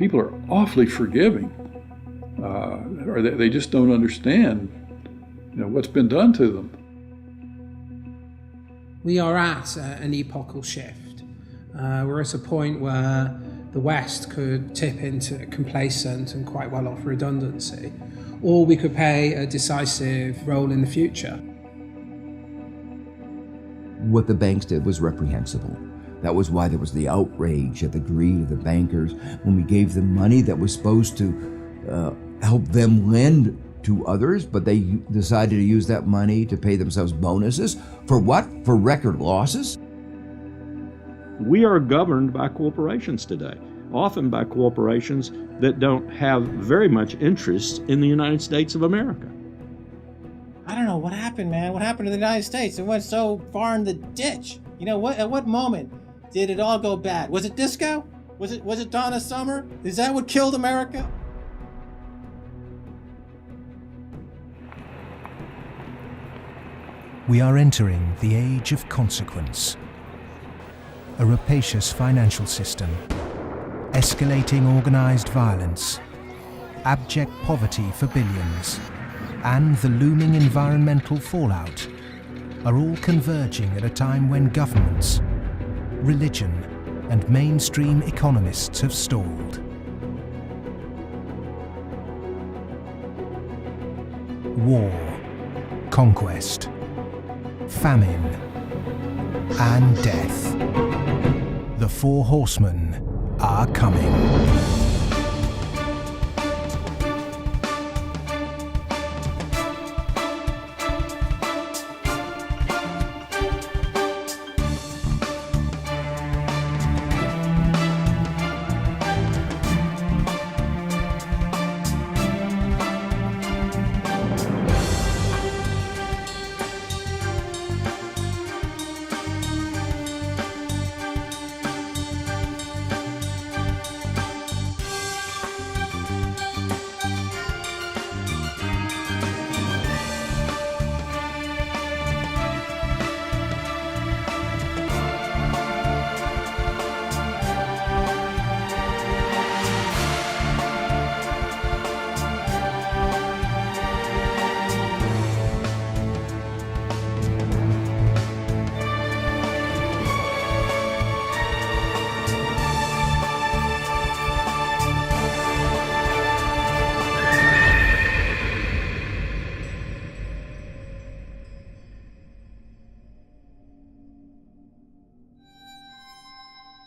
people are awfully forgiving, or they just don't understand, what's been done to them. We are at an epochal shift. We're at a point where the West could tip into complacent and quite well off redundancy, or we could play a decisive role in the future. What the banks did was reprehensible. That was why there was the outrage at the greed of the bankers when we gave them money that was supposed to help them lend to others, but they decided to use that money to pay themselves bonuses. For what? For record losses? We are governed by corporations today, often by corporations that don't have very much interest in the United States of America. I don't know what happened, man. What happened to the United States? It went so far in the ditch. At what moment did it all go bad? Was it disco? Was it Donna Summer? Is that what killed America? We are entering the age of consequence. A rapacious financial system, escalating organized violence, abject poverty for billions, and the looming environmental fallout are all converging at a time when governments, religion, and mainstream economists have stalled. War, conquest, famine, and death. The four horsemen are coming.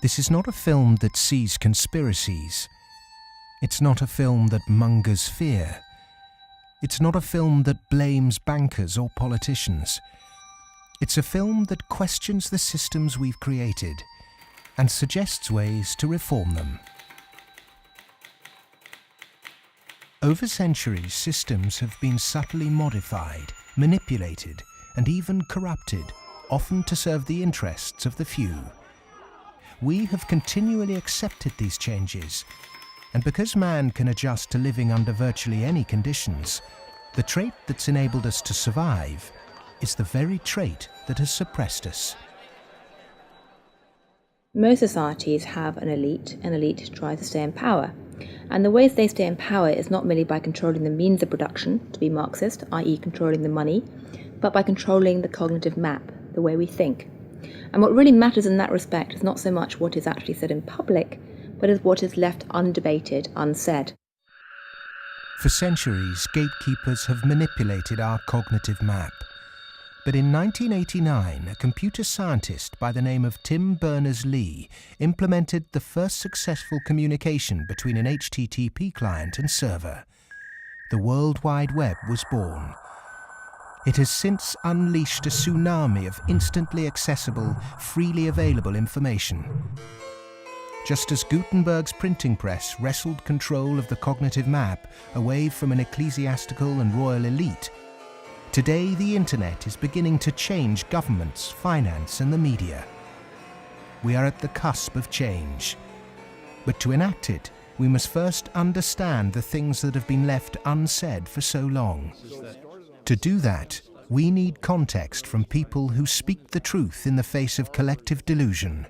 This is not a film that sees conspiracies. It's not a film that mongers fear. It's not a film that blames bankers or politicians. It's a film that questions the systems we've created and suggests ways to reform them. Over centuries, systems have been subtly modified, manipulated, and even corrupted, often to serve the interests of the few. We have continually accepted these changes, and because man can adjust to living under virtually any conditions, the trait that's enabled us to survive is the very trait that has suppressed us. Most societies have an elite, and elite tries to stay in power. And the ways they stay in power is not merely by controlling the means of production, to be Marxist, i.e. controlling the money, but by controlling the cognitive map, the way we think. And what really matters in that respect is not so much what is actually said in public, but is what is left undebated, unsaid. For centuries, gatekeepers have manipulated our cognitive map. But in 1989, a computer scientist by the name of Tim Berners-Lee implemented the first successful communication between an HTTP client and server. The World Wide Web was born. It has since unleashed a tsunami of instantly accessible, freely available information. Just as Gutenberg's printing press wrestled control of the cognitive map away from an ecclesiastical and royal elite, today the internet is beginning to change governments, finance, and the media. We are at the cusp of change. But to enact it, we must first understand the things that have been left unsaid for so long. To do that, we need context from people who speak the truth in the face of collective delusion.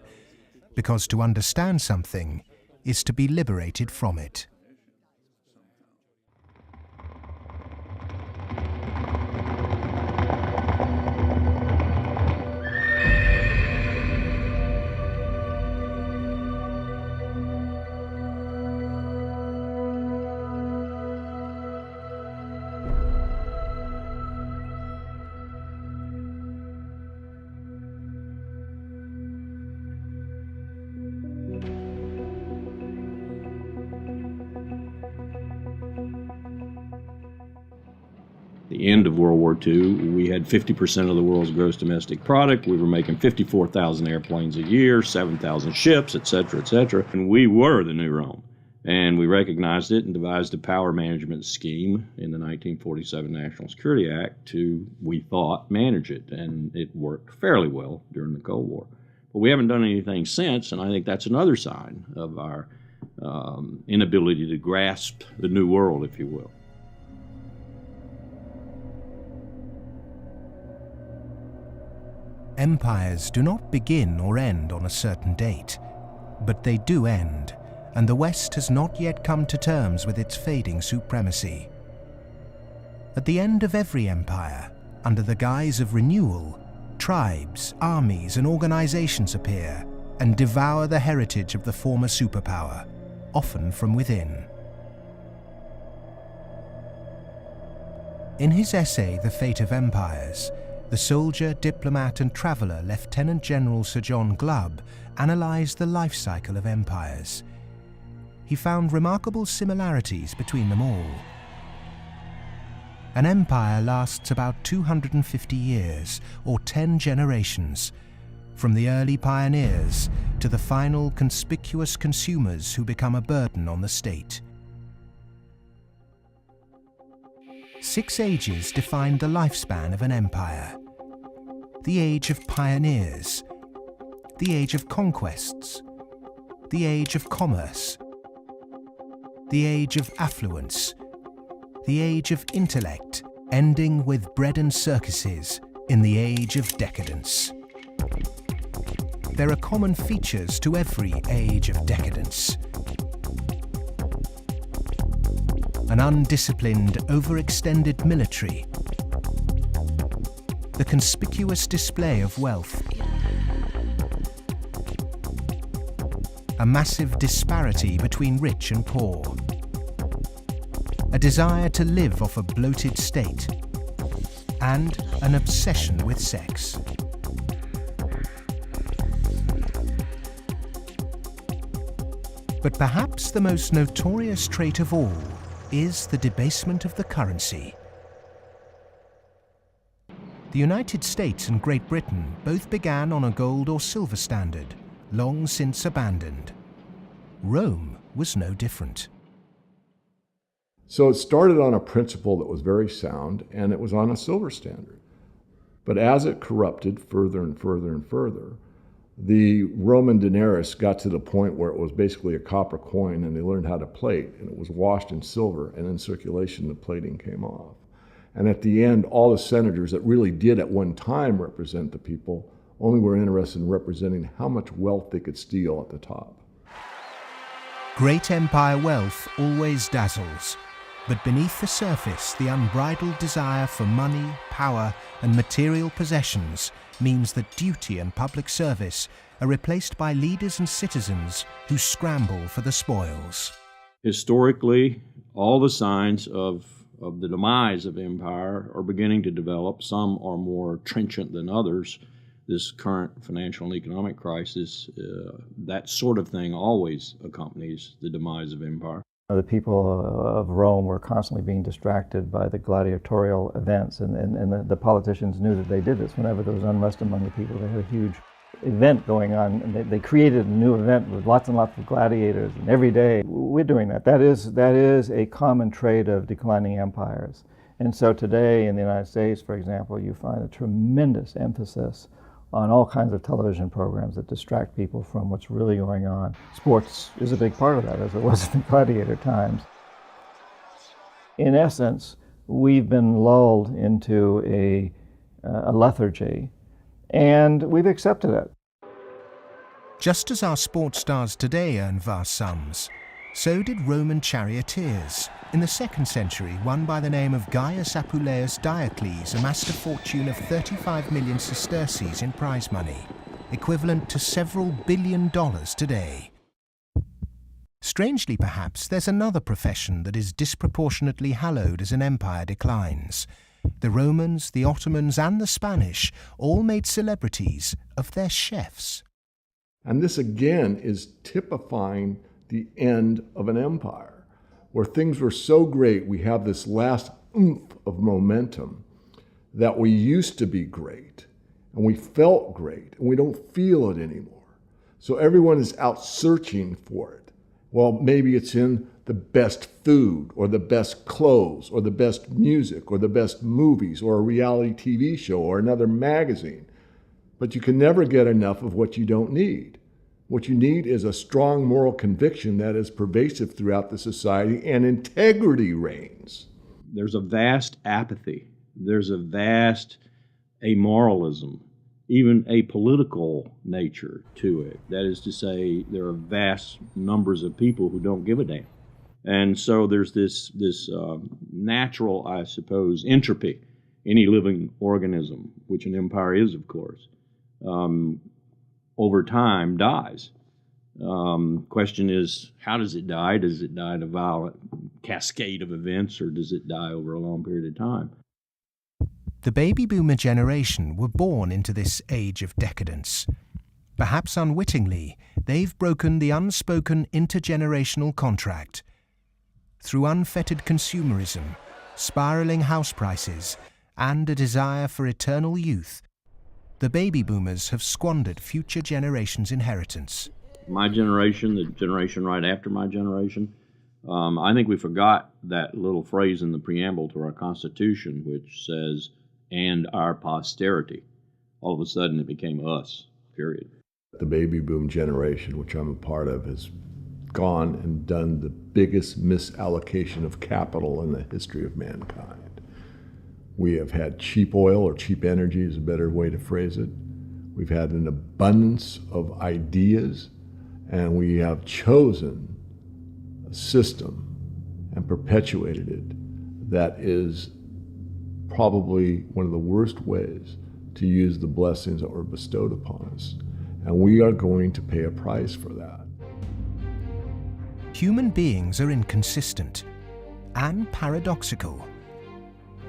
Because to understand something, is to be liberated from it. The end of World War II, we had 50% of the world's gross domestic product. We were making 54,000 airplanes a year, 7,000 ships, et cetera, and we were the new Rome. And we recognized it and devised a power management scheme in the 1947 National Security Act to, we thought, manage it. And it worked fairly well during the Cold War. But we haven't done anything since, and I think that's another sign of our inability to grasp the new world, if you will. Empires do not begin or end on a certain date, but they do end, and the West has not yet come to terms with its fading supremacy. At the end of every empire, under the guise of renewal, tribes, armies, and organizations appear and devour the heritage of the former superpower, often from within. In his essay, The Fate of Empires, the soldier, diplomat, and traveller Lieutenant General Sir John Glubb analysed the life cycle of empires. He found remarkable similarities between them all. An empire lasts about 250 years, or 10 generations, from the early pioneers to the final conspicuous consumers who become a burden on the state. 6 ages defined the lifespan of an empire. The age of pioneers, the age of conquests, the age of commerce, the age of affluence, the age of intellect, ending with bread and circuses in the age of decadence. There are common features to every age of decadence. An undisciplined, overextended military, the conspicuous display of wealth, a massive disparity between rich and poor, a desire to live off a bloated state, and an obsession with sex. But perhaps the most notorious trait of all is the debasement of the currency. The United States and Great Britain both began on a gold or silver standard, long since abandoned. Rome was no different. So it started on a principle that was very sound, and it was on a silver standard. But as it corrupted further and further and further, the Roman denarius got to the point where it was basically a copper coin, and they learned how to plate, and it was washed in silver, and in circulation the plating came off. And at the end, all the senators that really did at one time represent the people only were interested in representing how much wealth they could steal at the top. Great empire wealth always dazzles, but beneath the surface, the unbridled desire for money, power, and material possessions means that duty and public service are replaced by leaders and citizens who scramble for the spoils. Historically, all the signs of the demise of empire are beginning to develop. Some are more trenchant than others. This current financial and economic crisis, that sort of thing always accompanies the demise of empire. The people of Rome were constantly being distracted by the gladiatorial events, and the politicians knew that they did this. Whenever there was unrest among the people, they had a huge event going on, and they created a new event with lots and lots of gladiators, and every day we're doing that. That is a common trait of declining empires. And so today in the United States, for example, you find a tremendous emphasis on all kinds of television programs that distract people from what's really going on. Sports is a big part of that, as it was in the gladiator times. In essence, we've been lulled into a lethargy, and we've accepted it. Just as our sports stars today earn vast sums, so did Roman charioteers. In the 2nd century, one by the name of Gaius Apuleius Diocles amassed a fortune of 35 million sesterces in prize money, equivalent to several $1 billion today. Strangely perhaps, there's another profession that is disproportionately hallowed as an empire declines. The Romans, the Ottomans and the Spanish all made celebrities of their chefs. And this again is typifying the end of an empire, where things were so great, we have this last oomph of momentum that we used to be great, and we felt great, and we don't feel it anymore. So everyone is out searching for it. Well, maybe it's in the best food, or the best clothes, or the best music, or the best movies, or a reality TV show, or another magazine. But you can never get enough of what you don't need. What you need is a strong moral conviction that is pervasive throughout the society, and integrity reigns. There's a vast apathy. There's a vast amoralism, even a political nature to it. That is to say, there are vast numbers of people who don't give a damn. And so there's this natural, I suppose, entropy, any living organism, which an empire is, of course, over time dies. Question is, how does it die? Does it die in a violent cascade of events, or does it die over a long period of time? The baby boomer generation were born into this age of decadence. Perhaps unwittingly, they've broken the unspoken intergenerational contract. Through unfettered consumerism, spiraling house prices, and a desire for eternal youth, the baby boomers have squandered future generations' inheritance. My generation, the generation right after my generation, I think we forgot that little phrase in the preamble to our Constitution, which says, "and our posterity." All of a sudden it became us, period. The baby boom generation, which I'm a part of, has gone and done the biggest misallocation of capital in the history of mankind. We have had cheap oil, or cheap energy is a better way to phrase it. We've had an abundance of ideas, and we have chosen a system and perpetuated it that is probably one of the worst ways to use the blessings that were bestowed upon us. And we are going to pay a price for that. Human beings are inconsistent and paradoxical.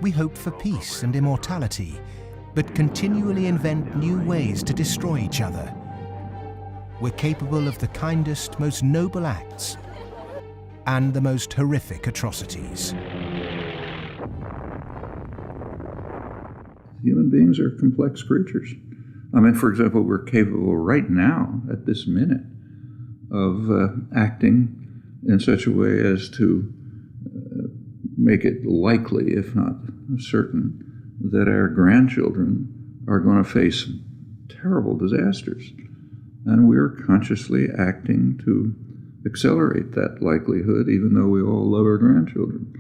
We hope for peace and immortality, but continually invent new ways to destroy each other. We're capable of the kindest, most noble acts and the most horrific atrocities. Human beings are complex creatures. I mean, for example, we're capable right now, at this minute, of acting in such a way as to make it likely, if not certain, that our grandchildren are going to face terrible disasters. And we're consciously acting to accelerate that likelihood, even though we all love our grandchildren.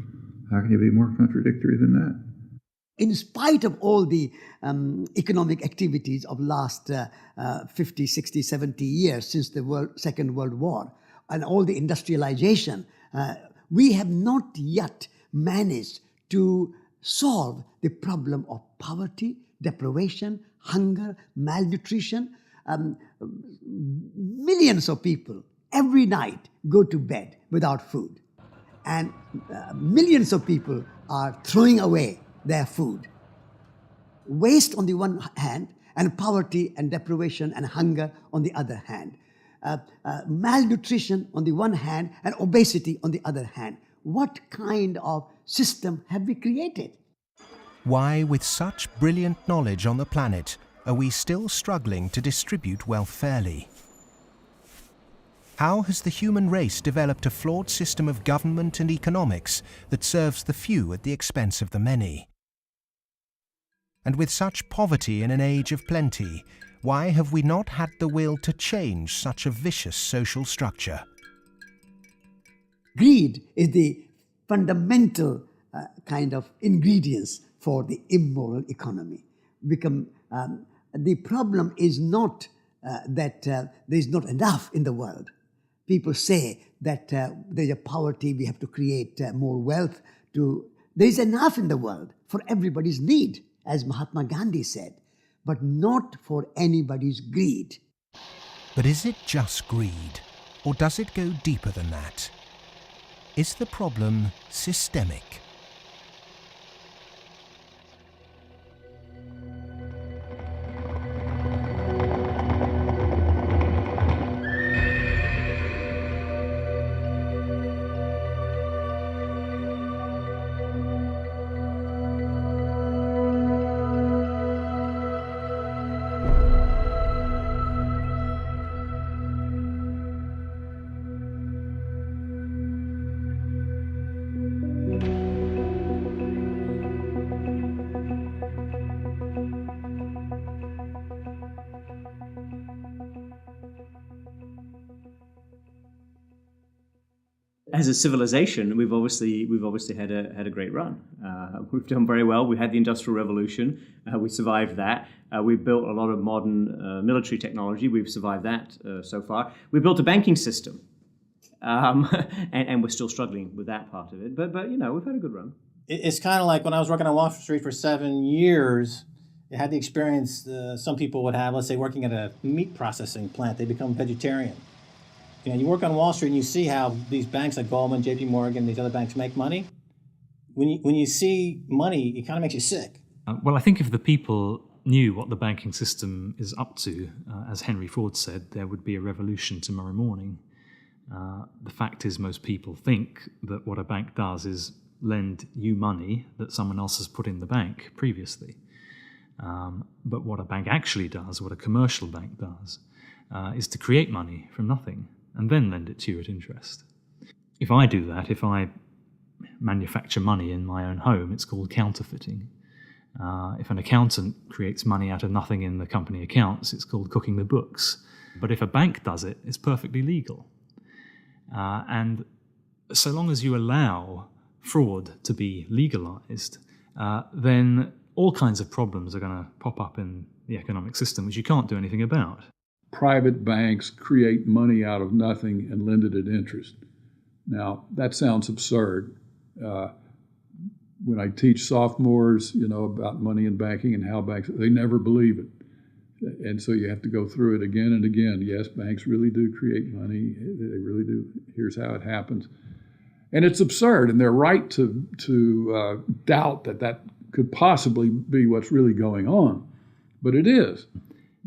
How can you be more contradictory than that? In spite of all the economic activities of last 50, 60, 70 years since the Second World War, and all the industrialization, we have not yet managed to solve the problem of poverty, deprivation, hunger, malnutrition. Millions of people every night go to bed without food. And millions of people are throwing away their food. Waste on the one hand, and poverty and deprivation and hunger on the other hand. Malnutrition on the one hand, and obesity on the other hand. What kind of system have we created? Why, with such brilliant knowledge on the planet, are we still struggling to distribute wealth fairly? How has the human race developed a flawed system of government and economics that serves the few at the expense of the many? And with such poverty in an age of plenty, why have we not had the will to change such a vicious social structure? Greed is the fundamental kind of ingredients for the immoral economy. The problem is not that there's not enough in the world. People say that there's a poverty, we have to create more wealth. There's enough in the world for everybody's need, as Mahatma Gandhi said, but not for anybody's greed. But is it just greed, or does it go deeper than that? Is the problem systemic? As a civilization, we've obviously had a great run. We've done very well. We had the Industrial Revolution. We survived that. We've built a lot of modern military technology. We've survived that so far. We built a banking system, and we're still struggling with that part of it. But we've had a good run. It's kind of like when I was working on Wall Street for 7 years. I had the experience some people would have. Let's say working at a meat processing plant, they become vegetarian. You work on Wall Street and you see how these banks like Goldman, J.P. Morgan, these other banks make money. When you see money, it kind of makes you sick. Well, I think if the people knew what the banking system is up to, as Henry Ford said, there would be a revolution tomorrow morning. The fact is, most people think that what a bank does is lend you money that someone else has put in the bank previously. But what a bank actually does, what a commercial bank does, is to create money from nothing and then lend it to you at interest. If I do that, if I manufacture money in my own home, it's called counterfeiting. If an accountant creates money out of nothing in the company accounts, it's called cooking the books. But if a bank does it, it's perfectly legal. And so long as you allow fraud to be legalized, then all kinds of problems are going to pop up in the economic system, which you can't do anything about. Private banks create money out of nothing and lend it at interest. Now, that sounds absurd. When I teach sophomores, about money in banking and how banks, they never believe it. And so you have to go through it again and again. Yes, banks really do create money. They really do. Here's how it happens. And it's absurd, and they're right to doubt that could possibly be what's really going on. But it is.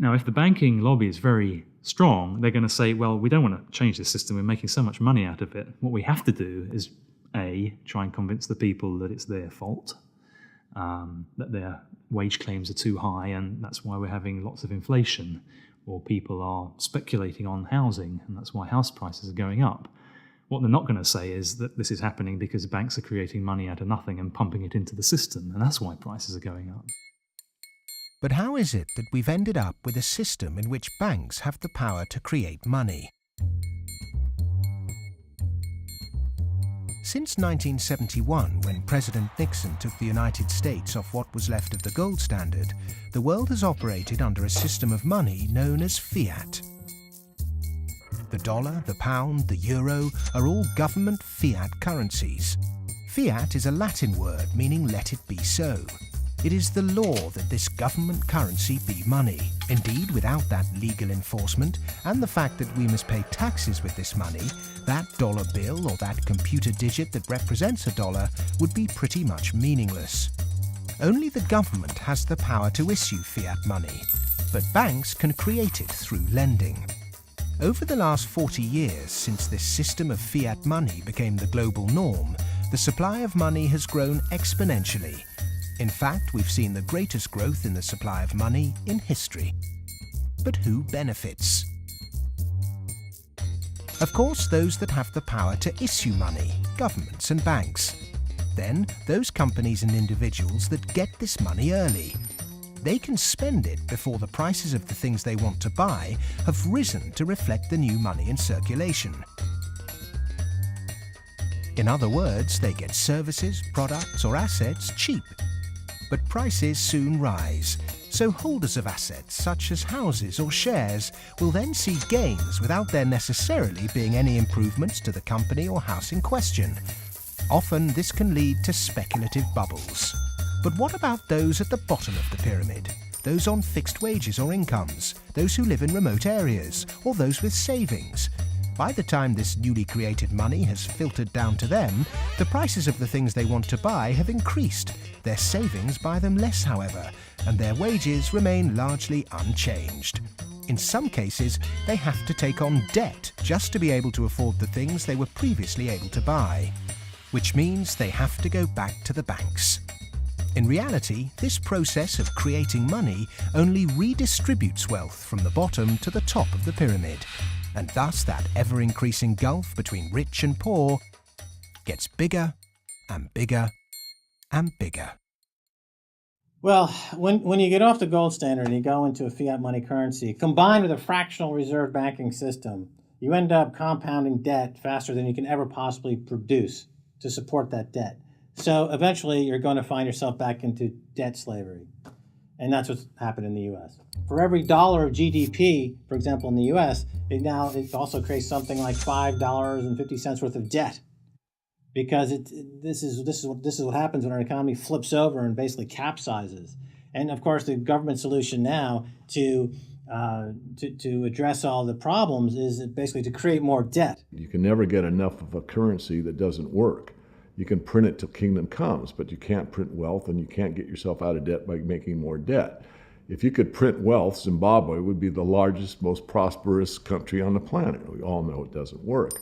Now, if the banking lobby is very strong, they're going to say, well, we don't want to change this system. We're making so much money out of it. What we have to do is, A, try and convince the people that it's their fault, that their wage claims are too high, and that's why we're having lots of inflation, or people are speculating on housing, and that's why house prices are going up. What they're not going to say is that this is happening because banks are creating money out of nothing and pumping it into the system, and that's why prices are going up. But how is it that we've ended up with a system in which banks have the power to create money? Since 1971, when President Nixon took the United States off what was left of the gold standard, the world has operated under a system of money known as fiat. The dollar, the pound, the euro are all government fiat currencies. Fiat is a Latin word meaning let it be so. It is the law that this government currency be money. Indeed, without that legal enforcement and the fact that we must pay taxes with this money, that dollar bill or that computer digit that represents a dollar would be pretty much meaningless. Only the government has the power to issue fiat money, but banks can create it through lending. Over the last 40 years, since this system of fiat money became the global norm, the supply of money has grown exponentially. In fact, we've seen the greatest growth in the supply of money in history. But who benefits? Of course, those that have the power to issue money, governments and banks. Then, those companies and individuals that get this money early. They can spend it before the prices of the things they want to buy have risen to reflect the new money in circulation. In other words, they get services, products or assets cheap. But prices soon rise, So holders of assets such as houses or shares will then see gains without there necessarily being any improvements to the company or house in question. Often this can lead to speculative bubbles. But what about those at the bottom of the pyramid? Those on fixed wages or incomes, those who live in remote areas, or those with savings? By the time this newly created money has filtered down to them, the prices of the things they want to buy have increased. Their savings buy them less, however, and their wages remain largely unchanged. In some cases, they have to take on debt just to be able to afford the things they were previously able to buy, which means they have to go back to the banks. In reality, this process of creating money only redistributes wealth from the bottom to the top of the pyramid, and thus that ever-increasing gulf between rich and poor gets bigger and bigger and bigger. Well, when you get off the gold standard and you go into a fiat money currency, combined with a fractional reserve banking system, you end up compounding debt faster than you can ever possibly produce to support that debt. So eventually you're going to find yourself back into debt slavery. And that's what's happened in the U.S. For every dollar of GDP, for example, in the U.S., it also creates something like $5.50 worth of debt. Because this is what happens when our economy flips over and basically capsizes. And of course, the government solution now to address all the problems is basically to create more debt. You can never get enough of a currency that doesn't work. You can print it till kingdom comes, but you can't print wealth, and you can't get yourself out of debt by making more debt. If you could print wealth, Zimbabwe would be the largest, most prosperous country on the planet. We all know it doesn't work.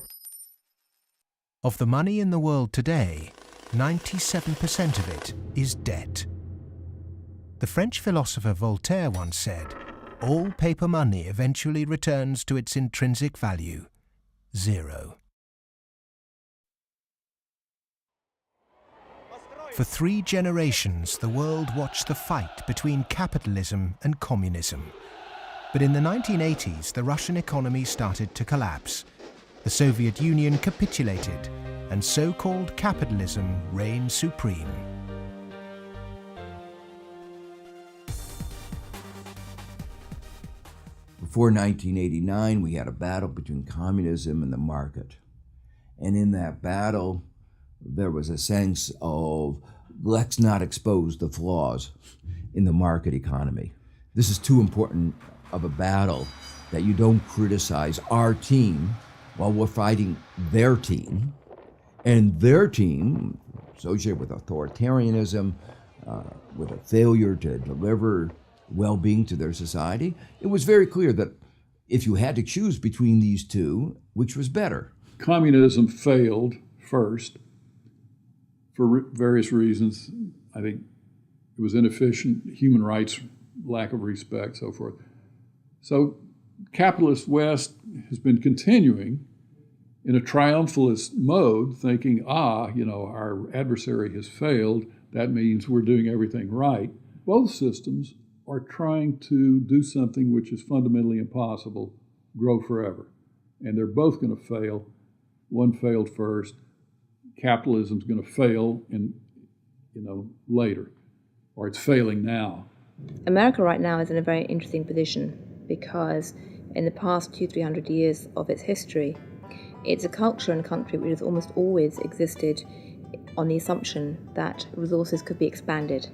Of the money in the world today, 97% of it is debt. The French philosopher Voltaire once said, "All paper money eventually returns to its intrinsic value, zero." For 3 generations, the world watched the fight between capitalism and communism. But in the 1980s, the Russian economy started to collapse. The Soviet Union capitulated, and so-called capitalism reigned supreme. Before 1989, we had a battle between communism and the market. And in that battle, there was a sense of, let's not expose the flaws in the market economy. This is too important of a battle that you don't criticize our team while we're fighting their team. And their team, associated with authoritarianism, with a failure to deliver well-being to their society, it was very clear that if you had to choose between these two, which was better? Communism failed first for various reasons. I think it was inefficient, human rights, lack of respect, so forth. So capitalist West has been continuing in a triumphalist mode, thinking, our adversary has failed, that means we're doing everything right. Both systems are trying to do something which is fundamentally impossible, grow forever. And they're both going to fail. One failed first. Capitalism's going to fail later, or it's failing now. America right now is in a very interesting position because in the past 200-300 years of its history, it's a culture and country which has almost always existed on the assumption that resources could be expanded.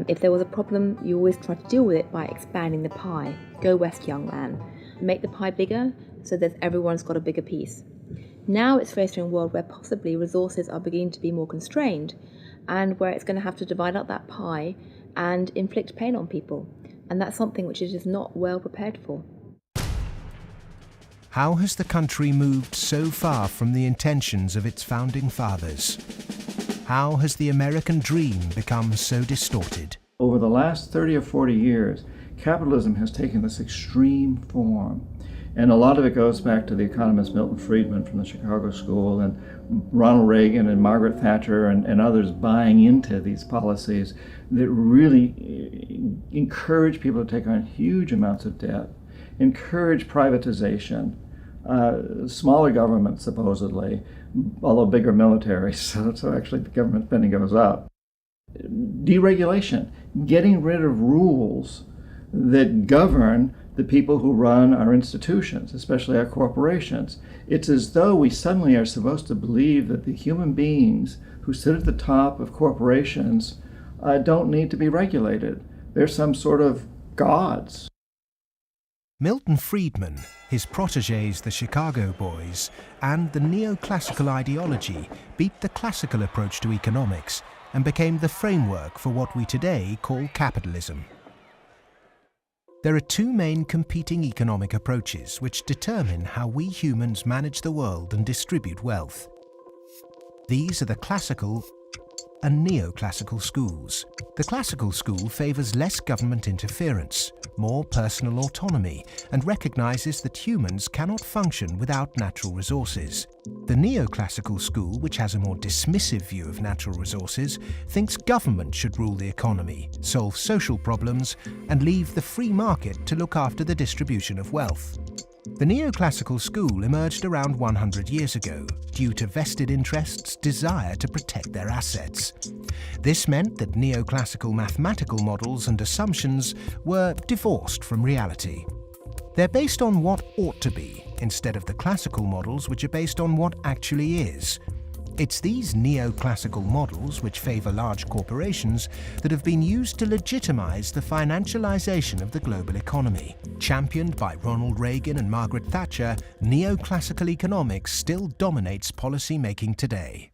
If there was a problem, you always try to deal with it by expanding the pie. Go west, young man. Make the pie bigger so that everyone's got a bigger piece. Now it's facing a world where possibly resources are beginning to be more constrained and where it's going to have to divide up that pie and inflict pain on people. And that's something which it is not well prepared for. How has the country moved so far from the intentions of its founding fathers? How has the American dream become so distorted? Over the last 30 or 40 years, capitalism has taken this extreme form. And a lot of it goes back to the economist Milton Friedman from the Chicago School and Ronald Reagan and Margaret Thatcher and others buying into these policies that really encourage people to take on huge amounts of debt, encourage privatization, smaller government supposedly, although bigger military, so actually the government spending goes up. Deregulation, getting rid of rules that govern the people who run our institutions, especially our corporations. It's as though we suddenly are supposed to believe that the human beings who sit at the top of corporations don't need to be regulated. They're some sort of gods. Milton Friedman, his protégés the Chicago Boys, and the neoclassical ideology beat the classical approach to economics and became the framework for what we today call capitalism. There are two main competing economic approaches which determine how we humans manage the world and distribute wealth. These are the classical and neoclassical schools. The classical school favours less government interference, more personal autonomy, and recognises that humans cannot function without natural resources. The neoclassical school, which has a more dismissive view of natural resources, thinks government should rule the economy, solve social problems, and leave the free market to look after the distribution of wealth. The neoclassical school emerged around 100 years ago due to vested interests' desire to protect their assets. This meant that neoclassical mathematical models and assumptions were divorced from reality. They're based on what ought to be, instead of the classical models which are based on what actually is. It's these neoclassical models, which favour large corporations, that have been used to legitimise the financialisation of the global economy. Championed by Ronald Reagan and Margaret Thatcher, neoclassical economics still dominates policy-making today.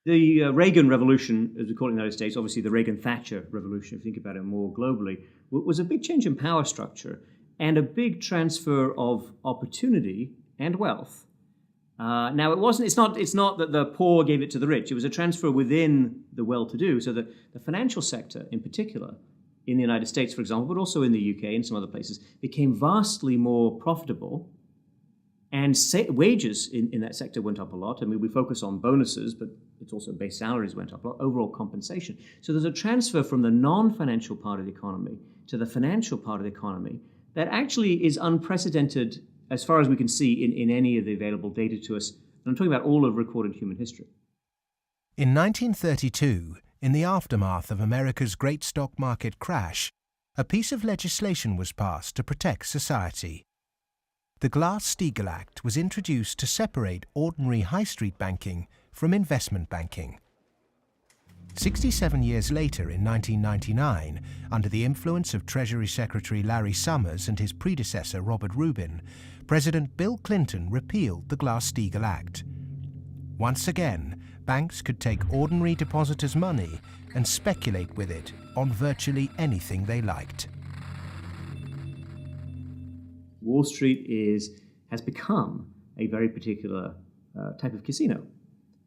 The Reagan Revolution, as we call it in the United States, obviously the Reagan-Thatcher Revolution, if you think about it more globally, was a big change in power structure and a big transfer of opportunity and wealth. Now, it's not that the poor gave it to the rich. It was a transfer within the well-to-do, so that the financial sector, in particular, in the United States, for example, but also in the UK and some other places, became vastly more profitable, and wages in that sector went up a lot. I mean, we focus on bonuses, but it's also base salaries went up a lot, overall compensation. So there's a transfer from the non-financial part of the economy to the financial part of the economy that actually is unprecedented as far as we can see in any of the available data to us. And I'm talking about all of recorded human history. In 1932, in the aftermath of America's great stock market crash, a piece of legislation was passed to protect society. The Glass-Steagall Act was introduced to separate ordinary high street banking from investment banking. 67 years later, in 1999, under the influence of Treasury Secretary Larry Summers and his predecessor Robert Rubin, President Bill Clinton repealed the Glass-Steagall Act. Once again, banks could take ordinary depositors' money and speculate with it on virtually anything they liked. Wall Street has become a very particular type of casino.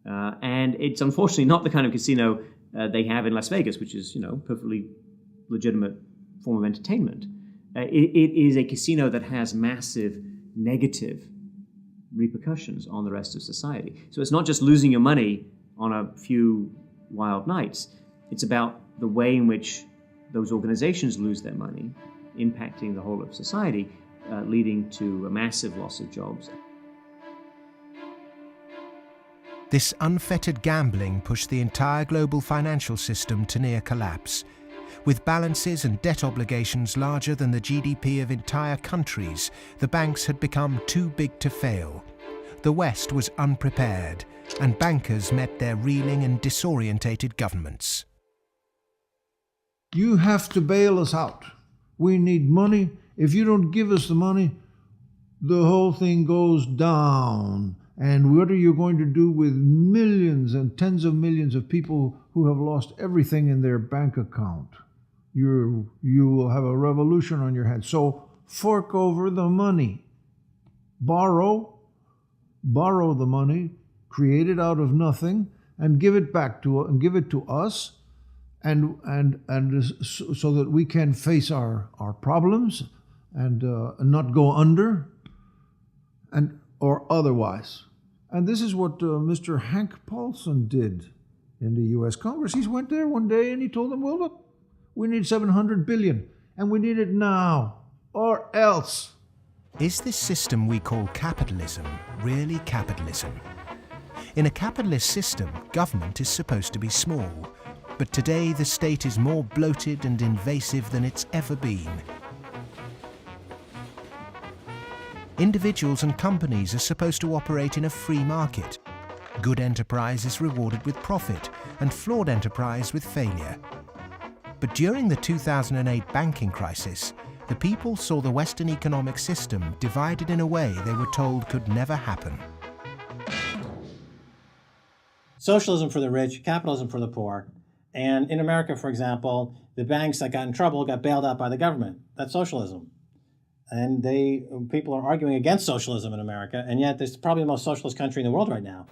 And it's unfortunately not the kind of casino they have in Las Vegas, which is, perfectly legitimate form of entertainment. It is a casino that has massive negative repercussions on the rest of society. So it's not just losing your money on a few wild nights. It's about the way in which those organizations lose their money, impacting the whole of society, leading to a massive loss of jobs. This unfettered gambling pushed the entire global financial system to near collapse. With balances and debt obligations larger than the GDP of entire countries, the banks had become too big to fail. The West was unprepared, and bankers met their reeling and disorientated governments. You have to bail us out. We need money. If you don't give us the money, the whole thing goes down. And what are you going to do with millions and tens of millions of people who have lost everything in their bank account? You will have a revolution on your hands. So fork over the money. Borrow the money, create it out of nothing, and give it back to us, and so that we can face our problems and not go under, or otherwise. And this is what Mr. Hank Paulson did in the U.S. Congress. He went there one day and he told them, well, look, we need $700 billion, and we need it now, or else. Is this system we call capitalism really capitalism? In a capitalist system, government is supposed to be small. But today the state is more bloated and invasive than it's ever been. Individuals and companies are supposed to operate in a free market. Good enterprise is rewarded with profit, and flawed enterprise with failure. But during the 2008 banking crisis, the people saw the Western economic system divided in a way they were told could never happen. Socialism for the rich, capitalism for the poor. And in America, for example, the banks that got in trouble got bailed out by the government. That's socialism. And people are arguing against socialism in America, and yet it's probably the most socialist country in the world right now.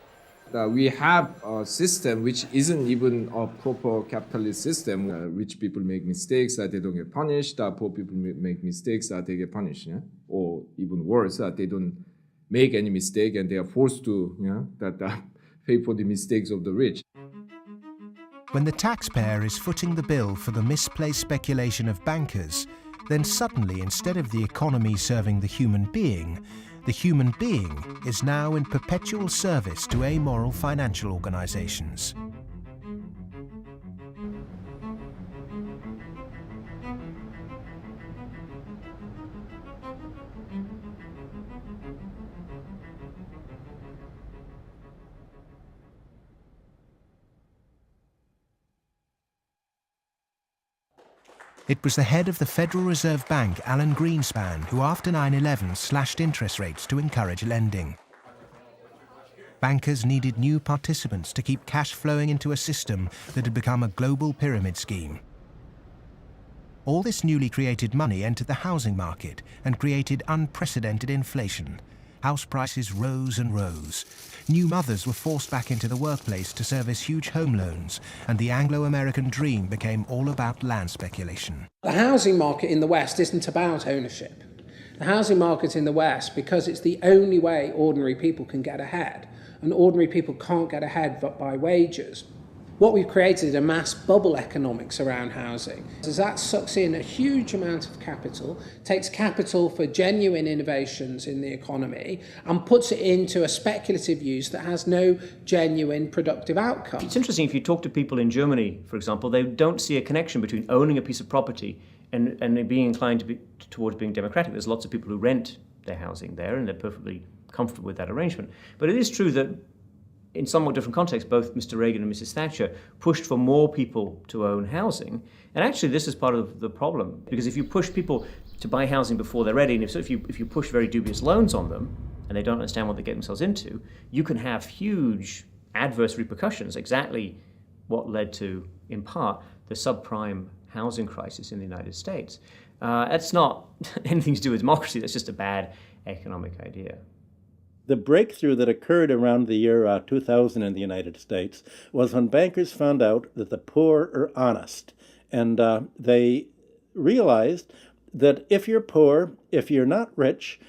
We have a system which isn't even a proper capitalist system. Rich people make mistakes that they don't get punished. Poor people make mistakes that they get punished. Yeah? Or even worse, that they don't make any mistake and they are forced to pay for the mistakes of the rich. When the taxpayer is footing the bill for the misplaced speculation of bankers, then suddenly, instead of the economy serving the human being is now in perpetual service to amoral financial organizations. It was the head of the Federal Reserve Bank, Alan Greenspan, who after 9/11 slashed interest rates to encourage lending. Bankers needed new participants to keep cash flowing into a system that had become a global pyramid scheme. All this newly created money entered the housing market and created unprecedented inflation. House prices rose and rose. New mothers were forced back into the workplace to service huge home loans, and the Anglo-American dream became all about land speculation. The housing market in the West isn't about ownership. The housing market in the West, because it's the only way ordinary people can get ahead, and ordinary people can't get ahead but by wages. What we've created is a mass bubble economics around housing. As that sucks in a huge amount of capital, takes capital for genuine innovations in the economy, and puts it into a speculative use that has no genuine productive outcome. It's interesting, if you talk to people in Germany, for example, they don't see a connection between owning a piece of property and being inclined towards being democratic. There's lots of people who rent their housing there, and they're perfectly comfortable with that arrangement. But it is true that in somewhat different contexts, both Mr. Reagan and Mrs. Thatcher pushed for more people to own housing. And actually, this is part of the problem, because if you push people to buy housing before they're ready, and if you push very dubious loans on them, and they don't understand what they get themselves into, you can have huge adverse repercussions, exactly what led to, in part, the subprime housing crisis in the United States. That's not anything to do with democracy, that's just a bad economic idea. The breakthrough that occurred around the year 2000 in the United States was when bankers found out that the poor are honest. And they realized that if you're poor, if you're not rich,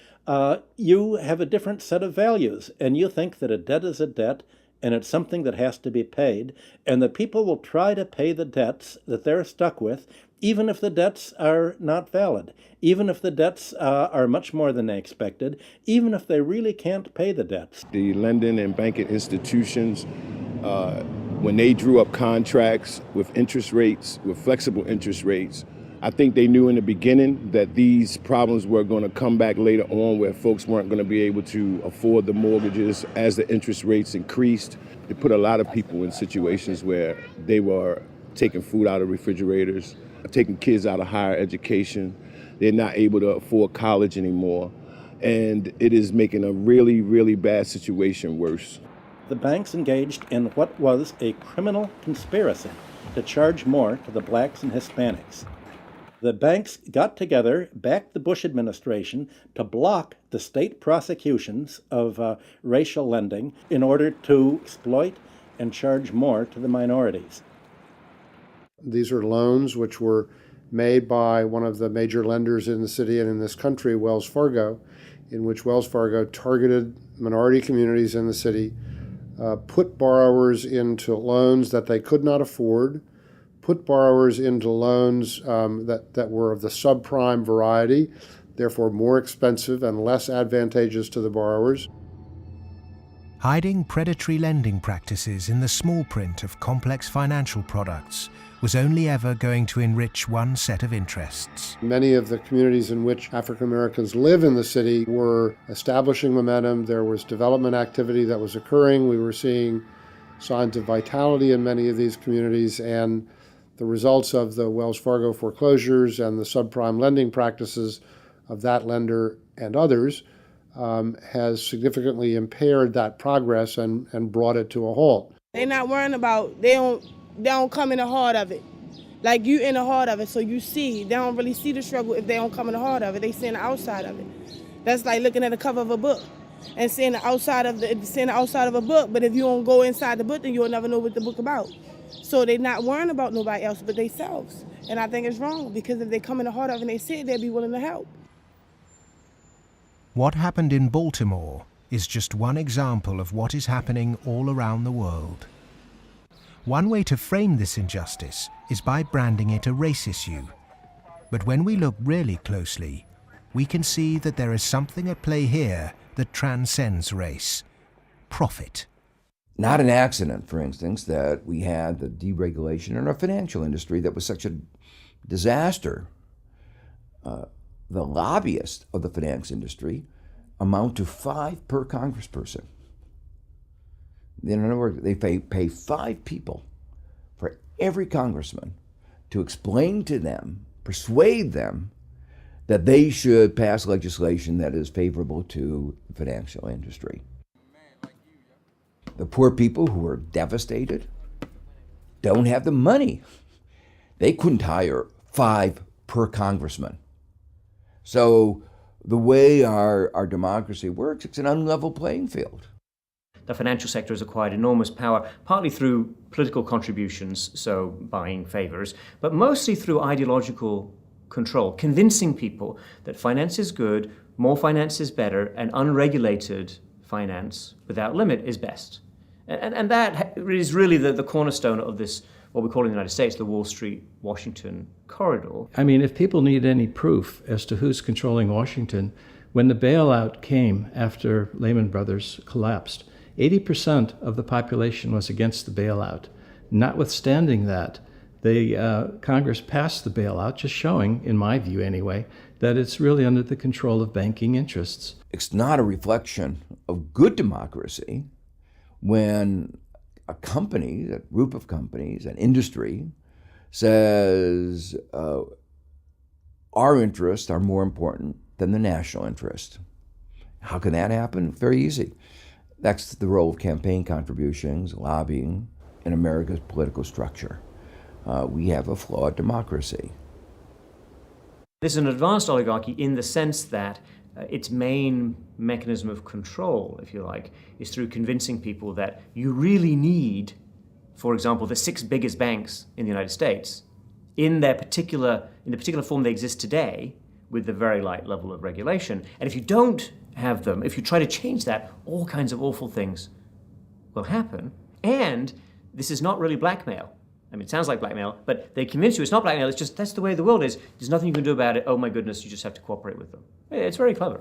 you have a different set of values. And you think that a debt is a debt, and it's something that has to be paid. And that people will try to pay the debts that they're stuck with, even if the debts are not valid, even if the debts are much more than they expected, even if they really can't pay the debts. The lending and banking institutions, when they drew up contracts with interest rates, with flexible interest rates, I think they knew in the beginning that these problems were going to come back later on, where folks weren't going to be able to afford the mortgages as the interest rates increased. It put a lot of people in situations where they were taking food out of refrigerators, taking kids out of higher education. They're not able to afford college anymore. And it is making a really, really bad situation worse. The banks engaged in what was a criminal conspiracy to charge more to the blacks and Hispanics. The banks got together, backed the Bush administration to block the state prosecutions of racial lending in order to exploit and charge more to the minorities. These are loans which were made by one of the major lenders in the city and in this country, Wells Fargo, in which Wells Fargo targeted minority communities in the city, put borrowers into loans that they could not afford, put borrowers into loans that were of the subprime variety, therefore more expensive and less advantageous to the borrowers. Hiding predatory lending practices in the small print of complex financial products was only ever going to enrich one set of interests. Many of the communities in which African Americans live in the city were establishing momentum. There was development activity that was occurring. We were seeing signs of vitality in many of these communities, and the results of the Wells Fargo foreclosures and the subprime lending practices of that lender and others has significantly impaired that progress and brought it to a halt. They're not worrying about, they don't come in the heart of it. Like, you in the heart of it, so you see. They don't really see the struggle if they don't come in the heart of it. They see the outside of it. That's like looking at the cover of a book and seeing the outside of a book, but if you don't go inside the book, then you'll never know what the book about. So they're not worrying about nobody else but themselves. And I think it's wrong, because if they come in the heart of it and they see it, they'll be willing to help. What happened in Baltimore is just one example of what is happening all around the world. One way to frame this injustice is by branding it a race issue. But when we look really closely, we can see that there is something at play here that transcends race: profit. Not an accident, for instance, that we had the deregulation in our financial industry that was such a disaster. The lobbyists of the finance industry amount to 5 per congressperson. In other words, they pay 5 people for every congressman to explain to them, persuade them, that they should pass legislation that is favorable to the financial industry. The poor people who are devastated don't have the money. They couldn't hire 5 per congressman. So the way our democracy works, it's an unlevel playing field. The financial sector has acquired enormous power, partly through political contributions, so buying favors, but mostly through ideological control, convincing people that finance is good, more finance is better, and unregulated finance without limit is best. And that is really the cornerstone of this, what we call in the United States, the Wall Street-Washington corridor. I mean, if people need any proof as to who's controlling Washington, when the bailout came after Lehman Brothers collapsed, 80% of the population was against the bailout. Notwithstanding that, Congress passed the bailout, just showing, in my view anyway, that it's really under the control of banking interests. It's not a reflection of good democracy when a company, a group of companies, an industry, says our interests are more important than the national interest. How can that happen? Very easy. That's the role of campaign contributions, lobbying, in America's political structure. We have a flawed democracy. This is an advanced oligarchy in the sense that its main mechanism of control, if you like, is through convincing people that you really need, for example, the 6 biggest banks in the United States in the particular form they exist today, with the very light level of regulation. And if you don't have them, if you try to change that, all kinds of awful things will happen. And this is not really blackmail. I mean, it sounds like blackmail, but they convince you it's not blackmail, it's just that's the way the world is. There's nothing you can do about it. Oh my goodness, you just have to cooperate with them. It's very clever.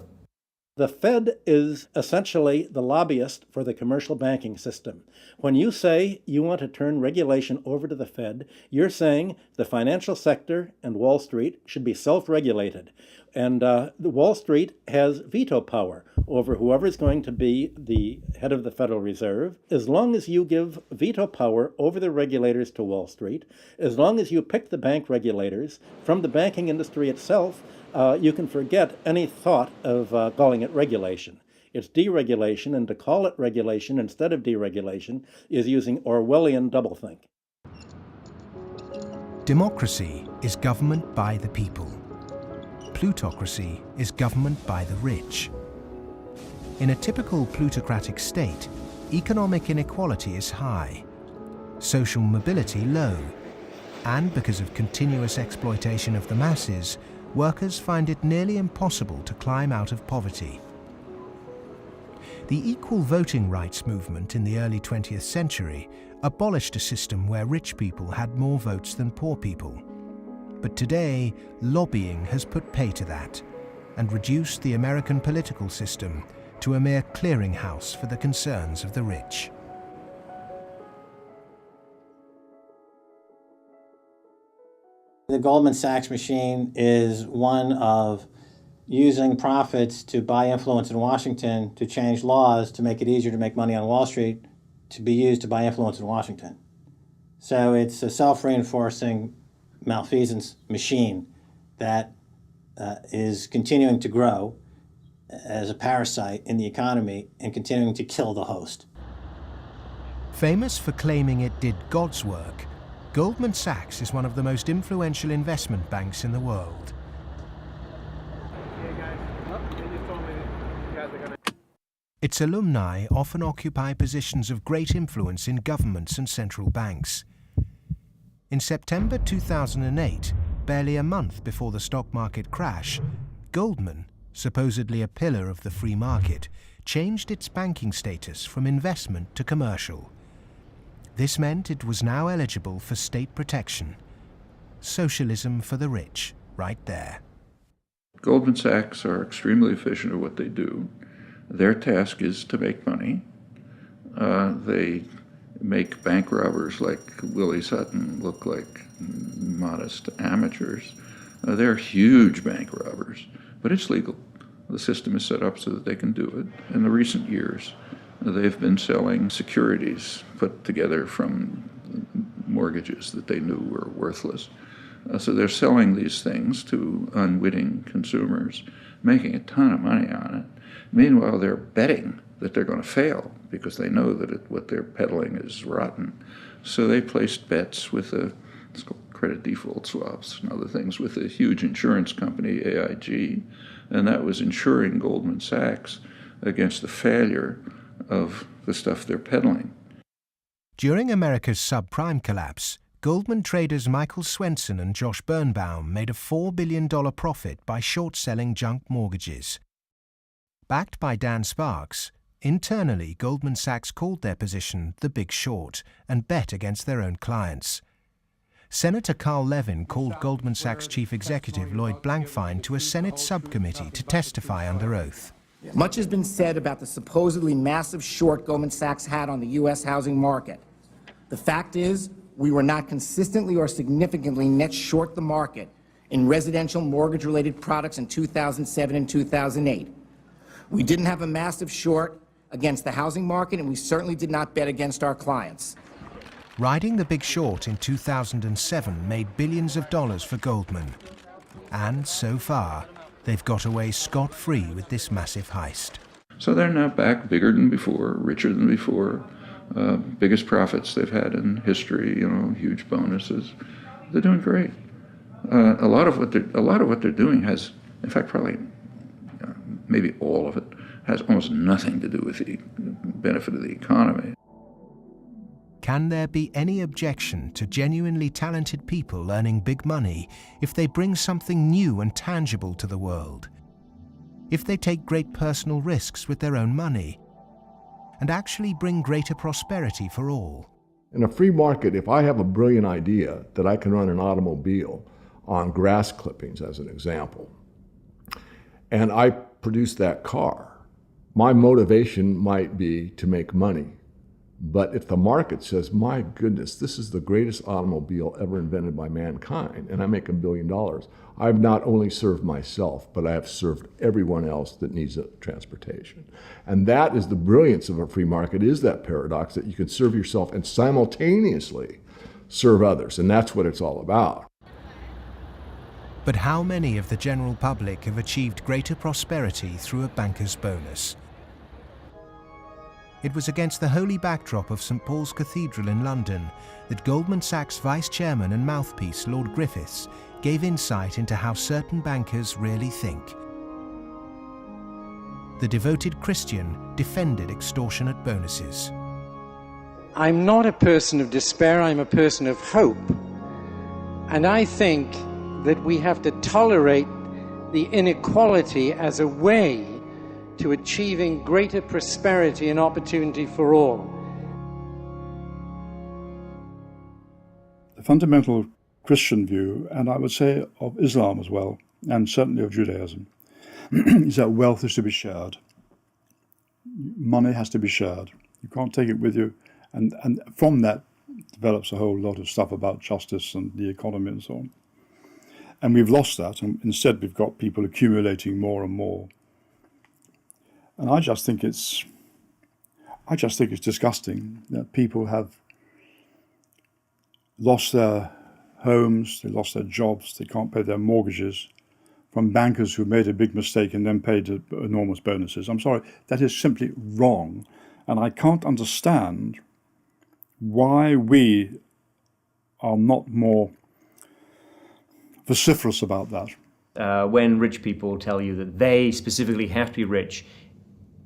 The Fed is essentially the lobbyist for the commercial banking system. When you say you want to turn regulation over to the Fed, you're saying the financial sector and Wall Street should be self-regulated. And the Wall Street has veto power over whoever's going to be the head of the Federal Reserve. As long as you give veto power over the regulators to Wall Street, as long as you pick the bank regulators from the banking industry itself, you can forget any thought of calling it regulation. It's deregulation, and to call it regulation instead of deregulation is using Orwellian doublethink. Democracy is government by the people. Plutocracy is government by the rich. In a typical plutocratic state, economic inequality is high, social mobility low, and because of continuous exploitation of the masses, workers find it nearly impossible to climb out of poverty. The equal voting rights movement in the early 20th century abolished a system where rich people had more votes than poor people. But today, lobbying has put pay to that and reduced the American political system to a mere clearinghouse for the concerns of the rich. The Goldman Sachs machine is one of using profits to buy influence in Washington, to change laws, to make it easier to make money on Wall Street, to be used to buy influence in Washington. So it's a self-reinforcing malfeasance machine that is continuing to grow as a parasite in the economy and continuing to kill the host. Famous for claiming it did God's work, Goldman Sachs is one of the most influential investment banks in the world. Its alumni often occupy positions of great influence in governments and central banks. In September 2008, barely a month before the stock market crash, Goldman, supposedly a pillar of the free market, changed its banking status from investment to commercial. This meant it was now eligible for state protection. Socialism for the rich, right there. Goldman Sachs are extremely efficient at what they do. Their task is to make money. They make bank robbers like Willie Sutton look like modest amateurs. They're huge bank robbers, but it's legal. The system is set up so that they can do it. In the recent years, they've been selling securities put together from mortgages that they knew were worthless. So they're selling these things to unwitting consumers, making a ton of money on it. Meanwhile, they're betting that they're going to fail because they know that what they're peddling is rotten. So they placed bets with it's called credit default swaps and other things with a huge insurance company, AIG, and that was insuring Goldman Sachs against the failure of the stuff they're peddling. During America's subprime collapse, Goldman traders Michael Swenson and Josh Birnbaum made a $4 billion profit by short-selling junk mortgages. Backed by Dan Sparks, internally Goldman Sachs called their position the Big Short and bet against their own clients. Senator Carl Levin called Goldman Sachs chief executive Lloyd Blankfein to a Senate subcommittee to testify under oath. Much has been said about the supposedly massive short Goldman Sachs had on the U.S. housing market. The fact is, we were not consistently or significantly net short the market in residential mortgage-related products in 2007 and 2008. We didn't have a massive short against the housing market, and we certainly did not bet against our clients. Riding the Big Short in 2007 made billions of dollars for Goldman. And so far, they've got away scot-free with this massive heist. So they're now back bigger than before, richer than before, biggest profits they've had in history, huge bonuses. They're doing great. A lot of what they're doing has, in fact, probably maybe all of it, has almost nothing to do with the benefit of the economy. Can there be any objection to genuinely talented people earning big money if they bring something new and tangible to the world? If they take great personal risks with their own money and actually bring greater prosperity for all? In a free market, if I have a brilliant idea that I can run an automobile on grass clippings, as an example, and I produce that car, my motivation might be to make money. But if the market says, my goodness, this is the greatest automobile ever invented by mankind, and I make $1 billion, I've not only served myself, but I have served everyone else that needs transportation. And that is the brilliance of a free market, is that paradox that you can serve yourself and simultaneously serve others. And that's what it's all about. But how many of the general public have achieved greater prosperity through a banker's bonus? It was against the holy backdrop of St. Paul's Cathedral in London that Goldman Sachs vice chairman and mouthpiece Lord Griffiths gave insight into how certain bankers really think. The devoted Christian defended extortionate bonuses. I'm not a person of despair, I'm a person of hope. And I think that we have to tolerate the inequality as a way to achieving greater prosperity and opportunity for all. The fundamental Christian view, and I would say of Islam as well, and certainly of Judaism, is that wealth is to be shared. money has to be shared. You can't take it with you. And from that develops a whole lot of stuff about justice and the economy and so on. And we've lost that, and instead we've got people accumulating more and more. And I just think it's disgusting that people have lost their homes, they lost their jobs, they can't pay their mortgages from bankers who made a big mistake and then paid enormous bonuses. I'm sorry, that is simply wrong. And I can't understand why we are not more vociferous about that. When rich people tell you that they specifically have to be rich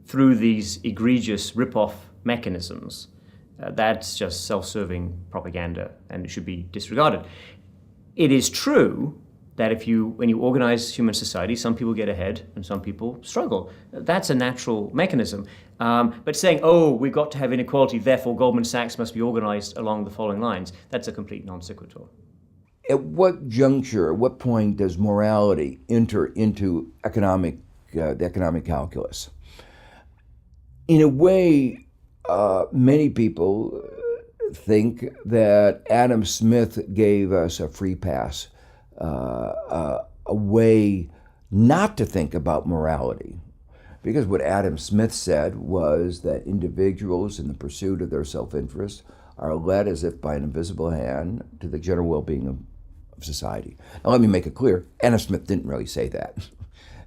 through these egregious rip-off mechanisms, that's just self-serving propaganda and it should be disregarded. It is true that when you organize human society, some people get ahead and some people struggle. That's a natural mechanism. But saying, we've got to have inequality, therefore Goldman Sachs must be organized along the following lines, that's a complete non sequitur. At what juncture, at what point does morality enter into the economic calculus? In a way, many people think that Adam Smith gave us a free pass, a way not to think about morality. Because what Adam Smith said was that individuals in the pursuit of their self-interest are led as if by an invisible hand to the general well-being of society. Now let me make it clear, Adam Smith didn't really say that.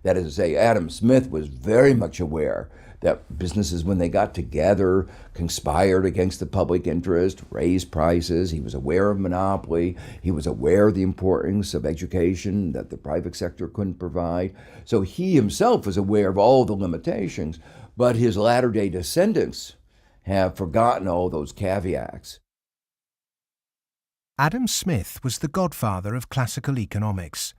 That is to say, Adam Smith was very much aware that businesses, when they got together, conspired against the public interest, raised prices. He was aware of monopoly. He was aware of the importance of education that the private sector couldn't provide. So he himself was aware of all the limitations, but his latter-day descendants have forgotten all those caveats. Adam Smith was the godfather of classical economics,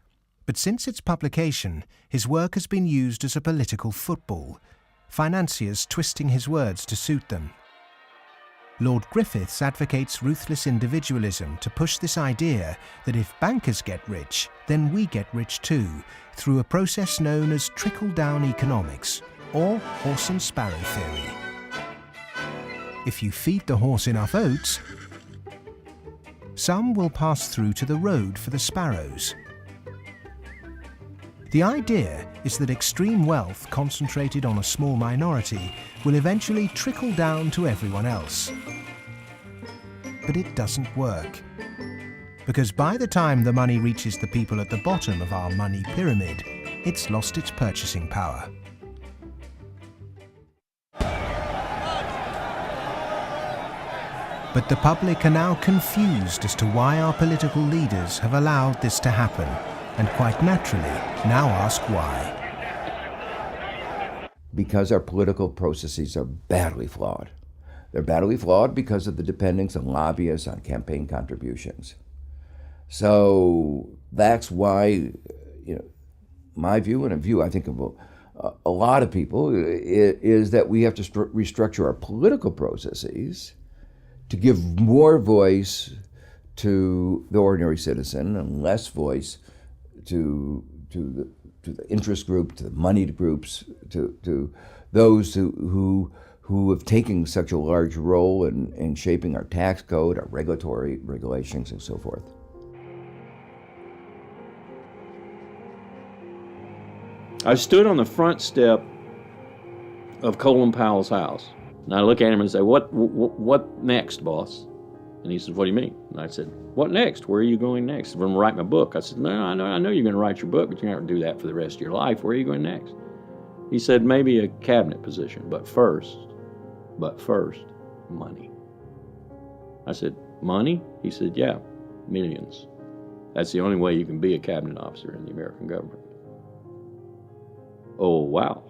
but since its publication, his work has been used as a political football, financiers twisting his words to suit them. Lord Griffiths advocates ruthless individualism to push this idea that if bankers get rich, then we get rich too, through a process known as trickle-down economics, or horse and sparrow theory. If you feed the horse enough oats, some will pass through to the road for the sparrows. The idea is that extreme wealth concentrated on a small minority will eventually trickle down to everyone else. But it doesn't work. Because by the time the money reaches the people at the bottom of our money pyramid, it's lost its purchasing power. But the public are now confused as to why our political leaders have allowed this to happen, and quite naturally now ask why. Because our political processes are badly flawed. They're badly flawed because of the dependence on lobbyists, on campaign contributions. So that's why, my view and a view I think of a lot of people is that we have to restructure our political processes to give more voice to the ordinary citizen and less voice to the interest group, to the moneyed groups, to those who have taken such a large role in shaping our tax code, our regulatory regulations, and so forth. I stood on the front step of Colin Powell's house, and I look at him and say, "What next, boss?" And he said, "What do you mean?" And I said, "What next? Where are you going next?" "I'm going to write my book." I said, "No, I know you're going to write your book, but you're not going to do that for the rest of your life. Where are you going next?" He said, "Maybe a cabinet position, but first, money." I said, "Money?" He said, "Yeah, millions. That's the only way you can be a cabinet officer in the American government." Oh, wow.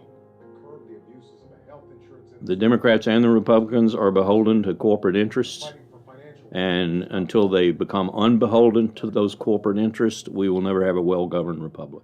The Democrats and the Republicans are beholden to corporate interests. And until they become unbeholden to those corporate interests, we will never have a well-governed republic.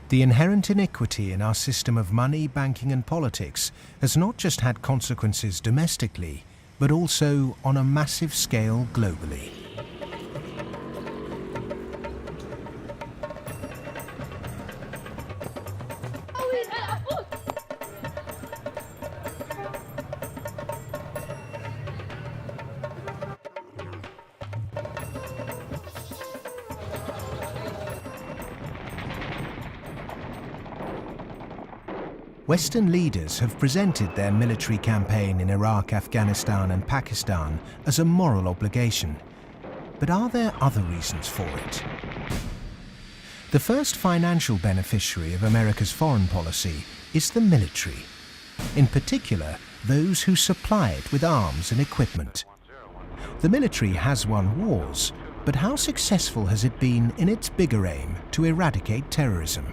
The inherent iniquity in our system of money, banking and politics has not just had consequences domestically, but also on a massive scale globally. Western leaders have presented their military campaign in Iraq, Afghanistan and Pakistan as a moral obligation. But are there other reasons for it? The first financial beneficiary of America's foreign policy is the military. In particular, those who supply it with arms and equipment. The military has won wars, but how successful has it been in its bigger aim to eradicate terrorism?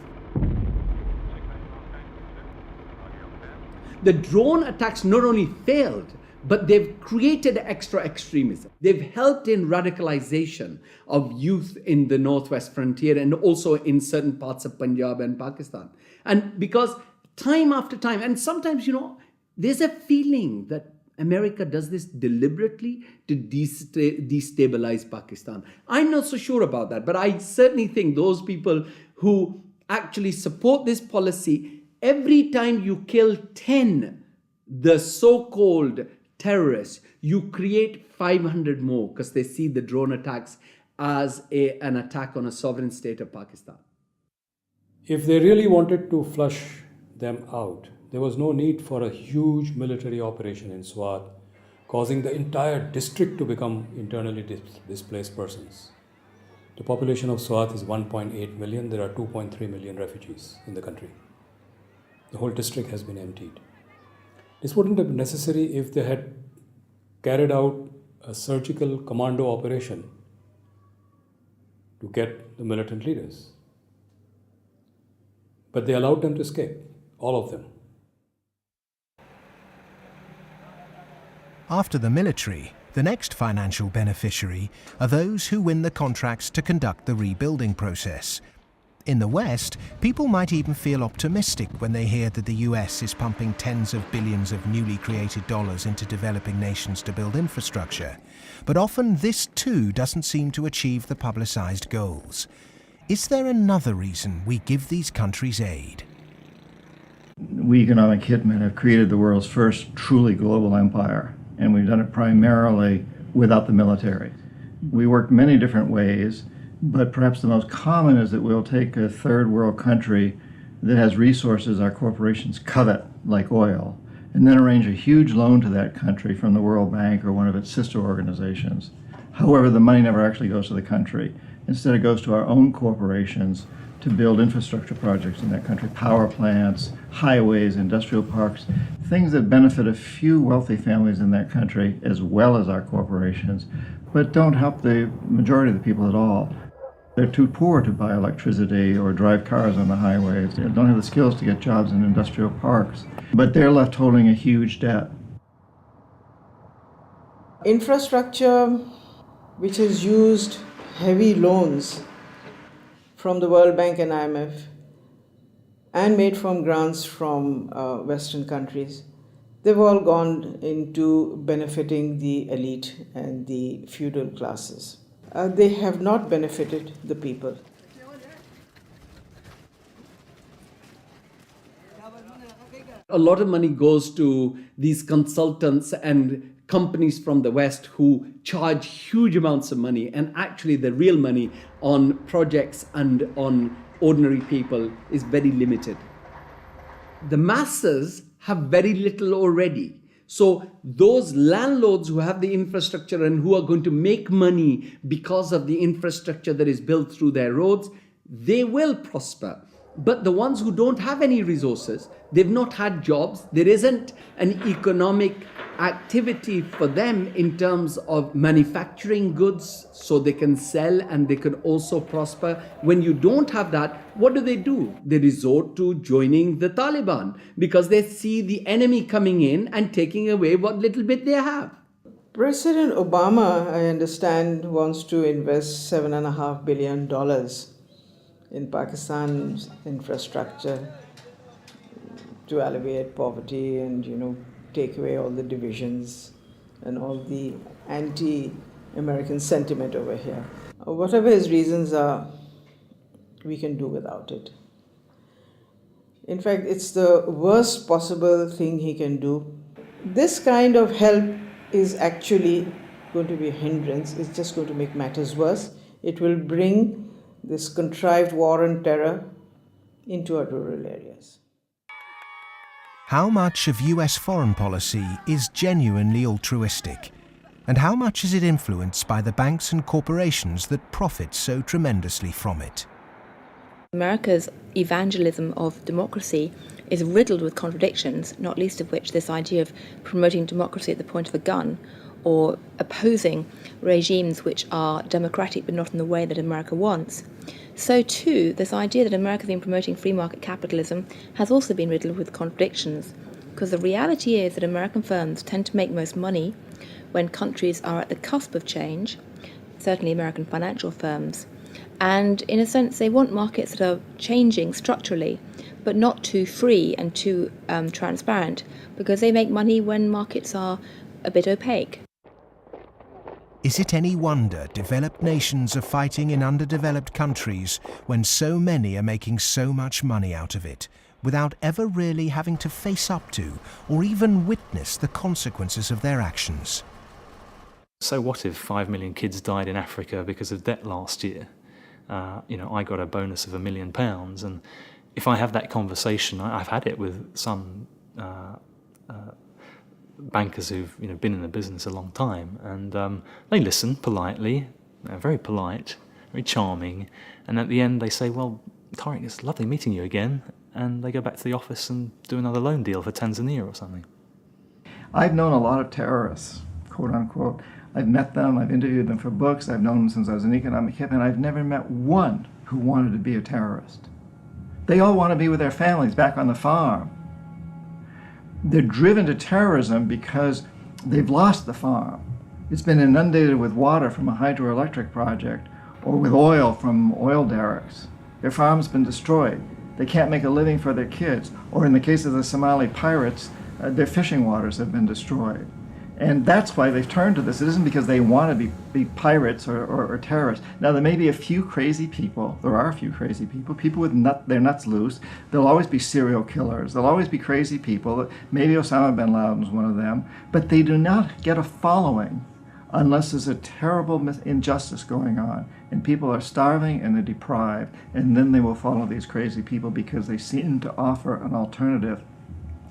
The drone attacks not only failed, but they've created extra extremism. They've helped in radicalization of youth in the northwest frontier and also in certain parts of Punjab and Pakistan. And because time after time, and sometimes, there's a feeling that America does this deliberately to destabilize Pakistan. I'm not so sure about that, but I certainly think those people who actually support this policy, every time you kill 10, the so-called terrorists, you create 500 more because they see the drone attacks as an attack on a sovereign state of Pakistan. If they really wanted to flush them out, there was no need for a huge military operation in Swat, causing the entire district to become internally displaced persons. The population of Swat is 1.8 million. There are 2.3 million refugees in the country. The whole district has been emptied. This wouldn't have been necessary if they had carried out a surgical commando operation to get the militant leaders. But they allowed them to escape, all of them. After the military, the next financial beneficiary are those who win the contracts to conduct the rebuilding process. In the West, people might even feel optimistic when they hear that the US is pumping tens of billions of newly created dollars into developing nations to build infrastructure. But often this too doesn't seem to achieve the publicized goals. Is there another reason we give these countries aid? We economic hitmen have created the world's first truly global empire, and we've done it primarily without the military. We work many different ways, but perhaps the most common is that we'll take a third world country that has resources our corporations covet, like oil, and then arrange a huge loan to that country from the World Bank or one of its sister organizations. However, the money never actually goes to the country. Instead, it goes to our own corporations to build infrastructure projects in that country, power plants, highways, industrial parks, things that benefit a few wealthy families in that country as well as our corporations, but don't help the majority of the people at all. They're too poor to buy electricity or drive cars on the highways. They don't have the skills to get jobs in industrial parks, but they're left holding a huge debt. Infrastructure which has used heavy loans from the World Bank and IMF and made from grants from Western countries, they've all gone into benefiting the elite and the feudal classes. They have not benefited the people. A lot of money goes to these consultants and companies from the West who charge huge amounts of money, and actually the real money on projects and on ordinary people is very limited. The masses have very little already. So those landlords who have the infrastructure and who are going to make money because of the infrastructure that is built through their roads, they will prosper. But the ones who don't have any resources, they've not had jobs, there isn't an economic activity for them in terms of manufacturing goods so they can sell and they can also prosper. When you don't have that, what do? They resort to joining the Taliban because they see the enemy coming in and taking away what little bit they have. President Obama, I understand, wants to invest $7.5 billion in Pakistan's infrastructure to alleviate poverty and, take away all the divisions and all the anti-American sentiment over here. Whatever his reasons are, we can do without it. In fact, it's the worst possible thing he can do. This kind of help is actually going to be a hindrance. It's just going to make matters worse. It will bring this contrived war and terror into our rural areas. How much of US foreign policy is genuinely altruistic? And how much is it influenced by the banks and corporations that profit so tremendously from it? America's evangelism of democracy is riddled with contradictions, not least of which this idea of promoting democracy at the point of a gun, or opposing regimes which are democratic but not in the way that America wants. So too, this idea that America has been promoting free market capitalism has also been riddled with contradictions, because the reality is that American firms tend to make most money when countries are at the cusp of change, certainly American financial firms, and in a sense they want markets that are changing structurally, but not too free and too transparent, because they make money when markets are a bit opaque. Is it any wonder developed nations are fighting in underdeveloped countries when so many are making so much money out of it, without ever really having to face up to or even witness the consequences of their actions? So what if 5 million kids died in Africa because of debt last year? I got a bonus of £1 million, and if I have that conversation, I've had it with some bankers who've been in the business a long time, and they listen politely. They're very polite, very charming, and at the end they say, "Well, Tariq, it's lovely meeting you again," and they go back to the office and do another loan deal for Tanzania or something. I've known a lot of terrorists, quote unquote. I've met them, I've interviewed them for books, I've known them since I was an economic hip, and I've never met one who wanted to be a terrorist. They all want to be with their families back on the farm. They're driven to terrorism because they've lost the farm. It's been inundated with water from a hydroelectric project or with oil from oil derricks. Their farm's been destroyed. They can't make a living for their kids. Or in the case of the Somali pirates, their fishing waters have been destroyed. And that's why they've turned to this. It isn't because they want to be pirates or terrorists. Now, there may be a few crazy people. There are a few crazy people with their nuts loose. There'll always be serial killers. There'll always be crazy people. Maybe Osama bin Laden's one of them. But they do not get a following unless there's a terrible injustice going on. And people are starving and they're deprived. And then they will follow these crazy people because they seem to offer an alternative.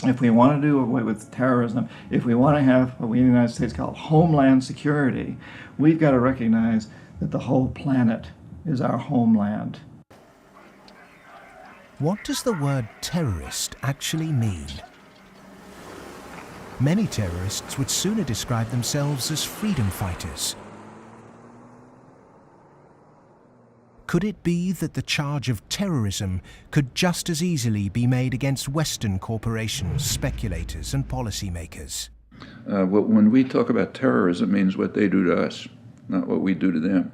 If we want to do away with terrorism, if we want to have what we in the United States call homeland security, we've got to recognize that the whole planet is our homeland. What does the word terrorist actually mean? Many terrorists would sooner describe themselves as freedom fighters. Could it be that the charge of terrorism could just as easily be made against Western corporations, speculators, and policymakers? When we talk about terrorism, it means what they do to us, not what we do to them.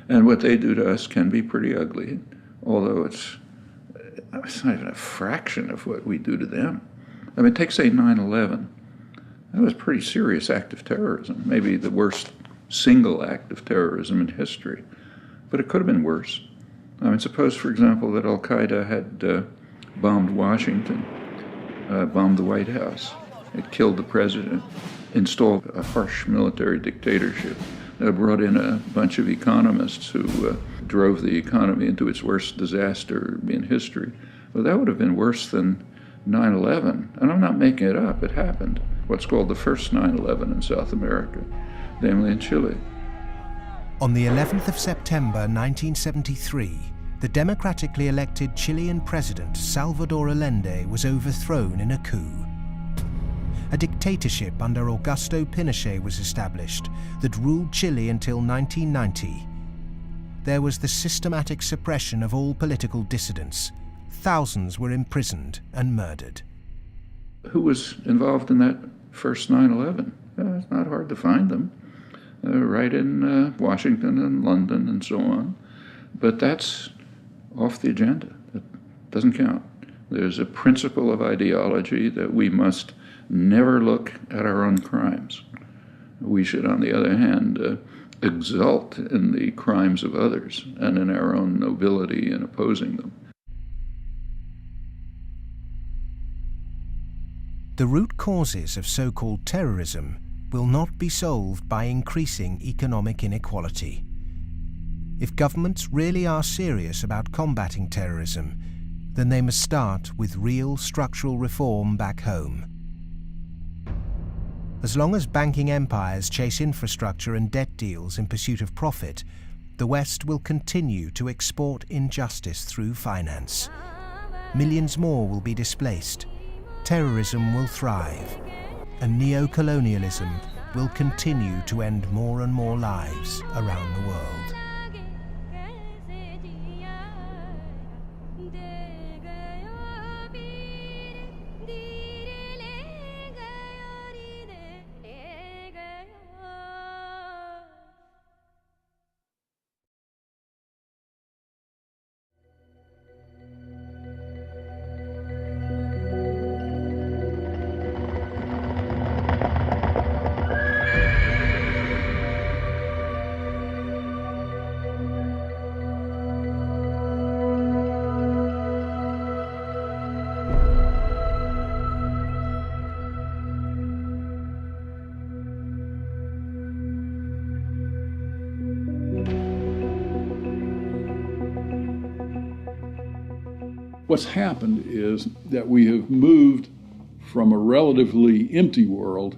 And what they do to us can be pretty ugly, although it's not even a fraction of what we do to them. I mean, take, say, 9/11. That was a pretty serious act of terrorism, maybe the worst single act of terrorism in history. But it could have been worse. I mean, suppose, for example, that al-Qaeda had bombed Washington, bombed the White House. It killed the president, installed a harsh military dictatorship, brought in a bunch of economists who drove the economy into its worst disaster in history. Well, that would have been worse than 9/11. And I'm not making it up. It happened. What's called the first 9/11 in South America, namely in Chile. On the 11th of September 1973, the democratically elected Chilean president Salvador Allende was overthrown in a coup. A dictatorship under Augusto Pinochet was established that ruled Chile until 1990. There was the systematic suppression of all political dissidents. Thousands were imprisoned and murdered. Who was involved in that first 9/11? It's not hard to find them. Right in Washington and London and so on. But that's off the agenda. It doesn't count. There's a principle of ideology that we must never look at our own crimes. We should, on the other hand, exult in the crimes of others and in our own nobility in opposing them. The root causes of so-called terrorism will not be solved by increasing economic inequality. If governments really are serious about combating terrorism, then they must start with real structural reform back home. As long as banking empires chase infrastructure and debt deals in pursuit of profit, the West will continue to export injustice through finance. Millions more will be displaced. Terrorism will thrive, and neo-colonialism will continue to end more and more lives around the world. What's happened is that we have moved from a relatively empty world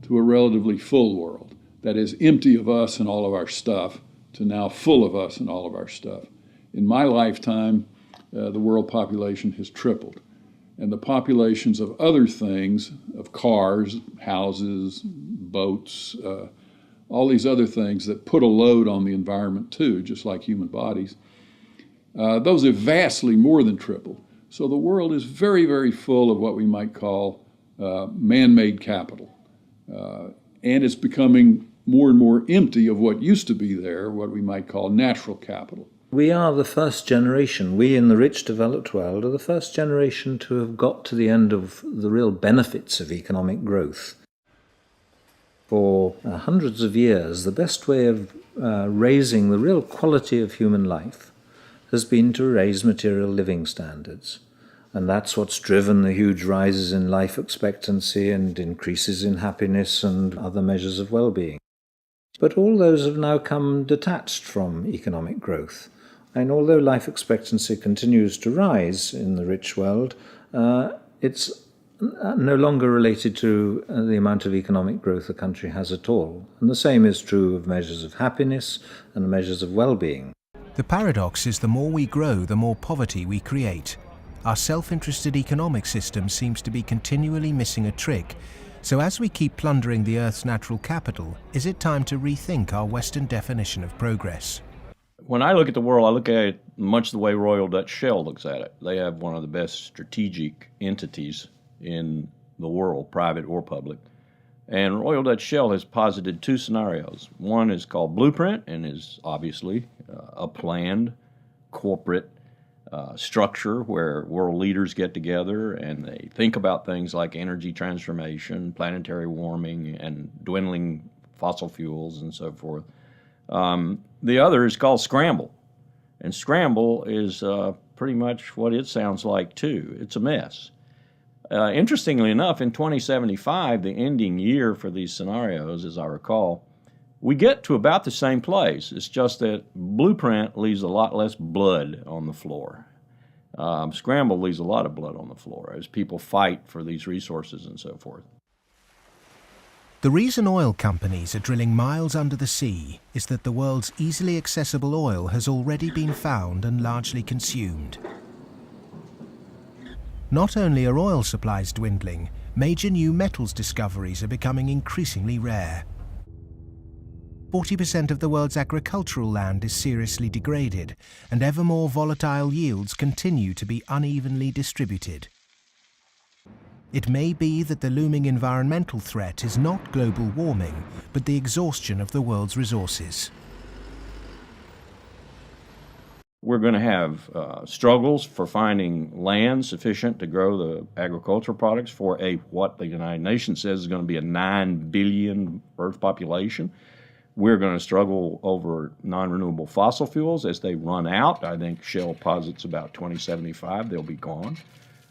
to a relatively full world. That is, empty of us and all of our stuff to now full of us and all of our stuff. In my lifetime, the world population has tripled. And the populations of other things, of cars, houses, boats, all these other things that put a load on the environment too, just like human bodies, those have vastly more than tripled. So the world is very, very full of what we might call man-made capital. And it's becoming more and more empty of what used to be there, what we might call natural capital. We are the first generation, we in the rich developed world are the first generation to have got to the end of the real benefits of economic growth. For hundreds of years, the best way of raising the real quality of human life has been to raise material living standards. And that's what's driven the huge rises in life expectancy and increases in happiness and other measures of well-being. But all those have now come detached from economic growth. And although life expectancy continues to rise in the rich world, it's no longer related to the amount of economic growth a country has at all. And the same is true of measures of happiness and measures of well-being. The paradox is the more we grow, the more poverty we create. Our self-interested economic system seems to be continually missing a trick. So as we keep plundering the Earth's natural capital, is it time to rethink our Western definition of progress? When I look at the world, I look at it much the way Royal Dutch Shell looks at it. They have one of the best strategic entities in the world, private or public. And Royal Dutch Shell has posited two scenarios. One is called Blueprint and is obviously a planned corporate structure where world leaders get together and they think about things like energy transformation, planetary warming, and dwindling fossil fuels and so forth. The other is called Scramble. And Scramble is pretty much what it sounds like too. It's a mess. Interestingly enough, in 2075, the ending year for these scenarios, as I recall, we get to about the same place. It's just that Blueprint leaves a lot less blood on the floor. Scramble leaves a lot of blood on the floor as people fight for these resources and so forth. The reason oil companies are drilling miles under the sea is that the world's easily accessible oil has already been found and largely consumed. Not only are oil supplies dwindling, major new metals discoveries are becoming increasingly rare. 40% of the world's agricultural land is seriously degraded, and ever more volatile yields continue to be unevenly distributed. It may be that the looming environmental threat is not global warming, but the exhaustion of the world's resources. We're going to have struggles for finding land sufficient to grow the agricultural products for what the United Nations says is going to be a 9 billion Earth population. We're going to struggle over non-renewable fossil fuels as they run out. I think Shell posits about 2075 they'll be gone.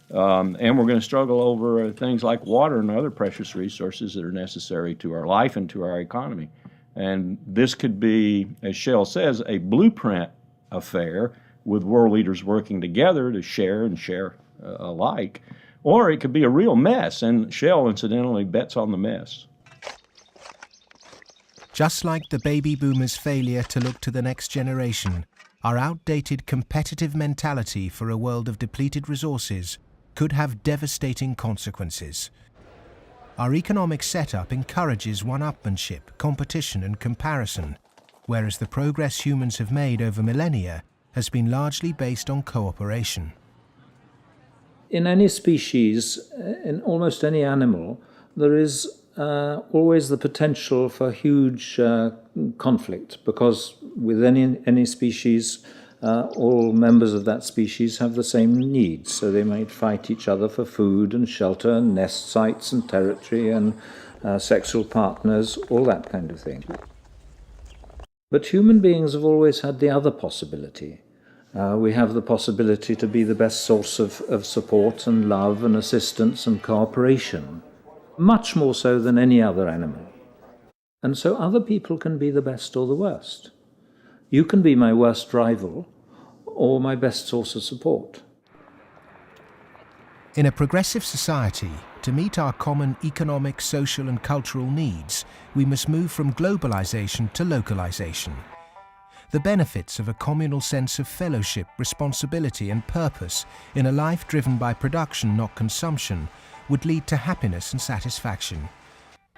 And we're going to struggle over things like water and other precious resources that are necessary to our life and to our economy. And this could be, as Shell says, a blueprint affair with world leaders working together to share and share alike. Or it could be a real mess, and Shell, incidentally, bets on the mess. Just like the baby boomers' failure to look to the next generation, our outdated competitive mentality for a world of depleted resources could have devastating consequences. Our economic setup encourages one-upmanship, competition and comparison, whereas the progress humans have made over millennia has been largely based on cooperation. In any species, in almost any animal, there is always the potential for huge conflict, because with any species, all members of that species have the same needs. So they might fight each other for food and shelter and nest sites and territory and sexual partners, all that kind of thing. But human beings have always had the other possibility. We have the possibility to be the best source of support and love and assistance and cooperation, much more so than any other animal. And so other people can be the best or the worst. You can be my worst rival or my best source of support. In a progressive society, to meet our common economic, social and cultural needs, we must move from globalization to localization. The benefits of a communal sense of fellowship, responsibility and purpose in a life driven by production, not consumption, would lead to happiness and satisfaction.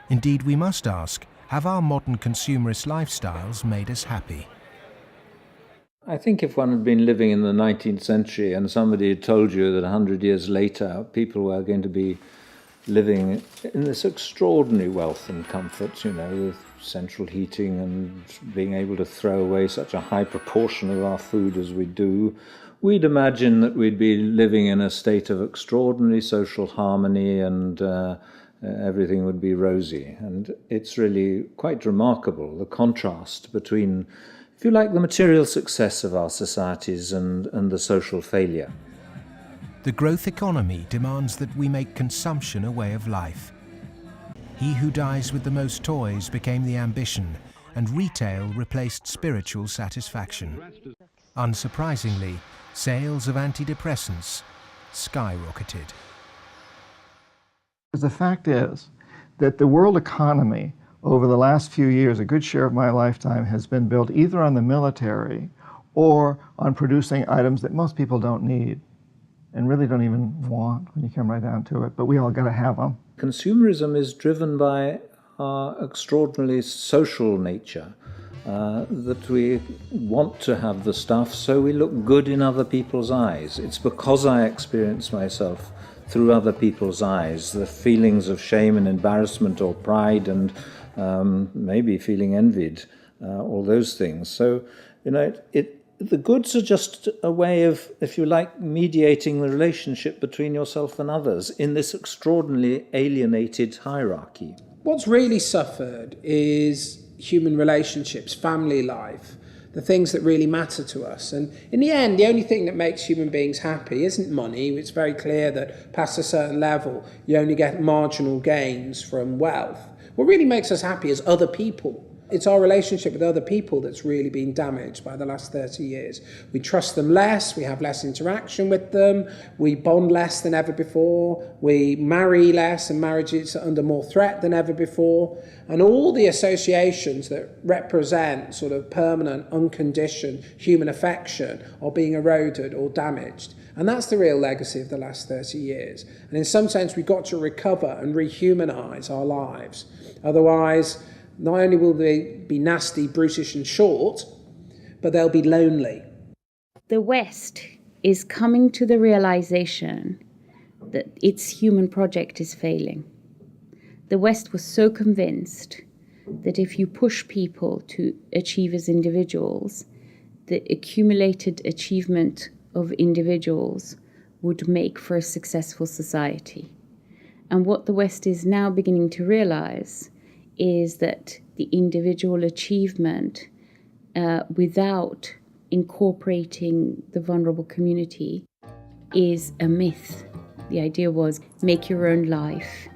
Indeed, we must ask, have our modern consumerist lifestyles made us happy? I think if one had been living in the 19th century and somebody had told you that 100 years later people were going to be living in this extraordinary wealth and comfort, with central heating and being able to throw away such a high proportion of our food as we do, we'd imagine that we'd be living in a state of extraordinary social harmony and everything would be rosy. And it's really quite remarkable, the contrast between, if you like, the material success of our societies and the social failure. The growth economy demands that we make consumption a way of life. He who dies with the most toys became the ambition, and retail replaced spiritual satisfaction. Unsurprisingly, sales of antidepressants skyrocketed. The fact is that the world economy over the last few years, a good share of my lifetime, has been built either on the military or on producing items that most people don't need and really don't even want when you come right down to it, but we all got to have them. Consumerism is driven by our extraordinarily social nature, that we want to have the stuff so we look good in other people's eyes. It's because I experience myself through other people's eyes, the feelings of shame and embarrassment or pride and maybe feeling envied, all those things. So, the goods are just a way of, if you like, mediating the relationship between yourself and others in this extraordinarily alienated hierarchy. What's really suffered is human relationships, family life, the things that really matter to us. And in the end, the only thing that makes human beings happy isn't money. It's very clear that past a certain level, you only get marginal gains from wealth. What really makes us happy is other people. It's our relationship with other people that's really been damaged by the last 30 years. We trust them less, we have less interaction with them, we bond less than ever before, we marry less and marriage is under more threat than ever before. And all the associations that represent sort of permanent, unconditioned human affection are being eroded or damaged. And that's the real legacy of the last 30 years. And in some sense, we've got to recover and rehumanize our lives. Otherwise, not only will they be nasty, brutish and short, but they'll be lonely. The West is coming to the realization that its human project is failing. The West was so convinced that if you push people to achieve as individuals, the accumulated achievement of individuals would make for a successful society. And what the West is now beginning to realize is that the individual achievement without incorporating the vulnerable community is a myth. The idea was make your own life,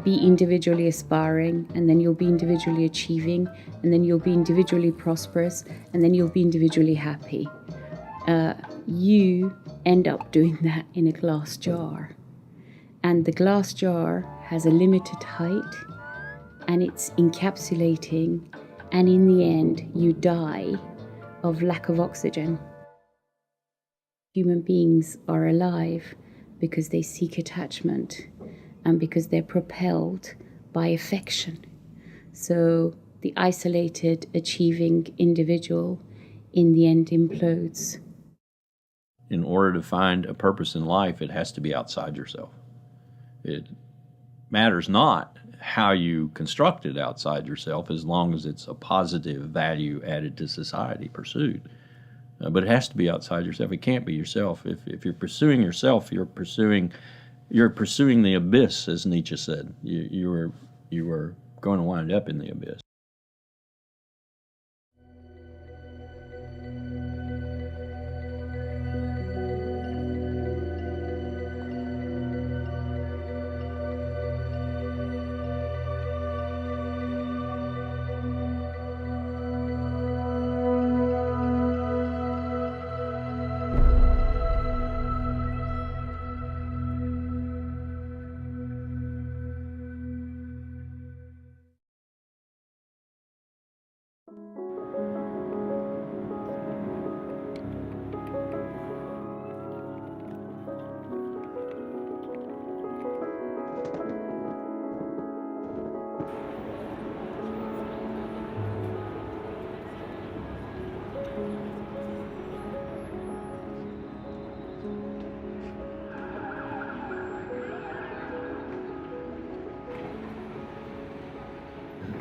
be individually aspiring, and then you'll be individually achieving, and then you'll be individually prosperous, and then you'll be individually happy. You end up doing that in a glass jar. And the glass jar has a limited height, and it's encapsulating, and in the end, you die of lack of oxygen. Human beings are alive because they seek attachment and because they're propelled by affection. So the isolated, achieving individual in the end implodes. In order to find a purpose in life, it has to be outside yourself. It matters not how you construct it outside yourself, as long as it's a positive value added to society pursued. But it has to be outside yourself. It can't be yourself. If you're pursuing yourself, you're pursuing the abyss, as Nietzsche said. You are going to wind up in the abyss.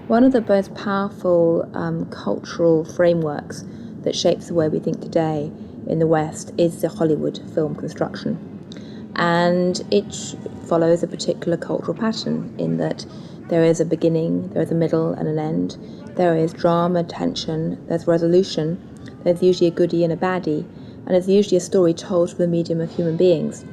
One of the most powerful cultural frameworks that shapes the way we think today in the West is the Hollywood film construction. And it follows a particular cultural pattern in that there is a beginning, there is a middle and an end, there is drama, tension, there's resolution, there's usually a goodie and a baddie, and there's usually a story told through the medium of human beings.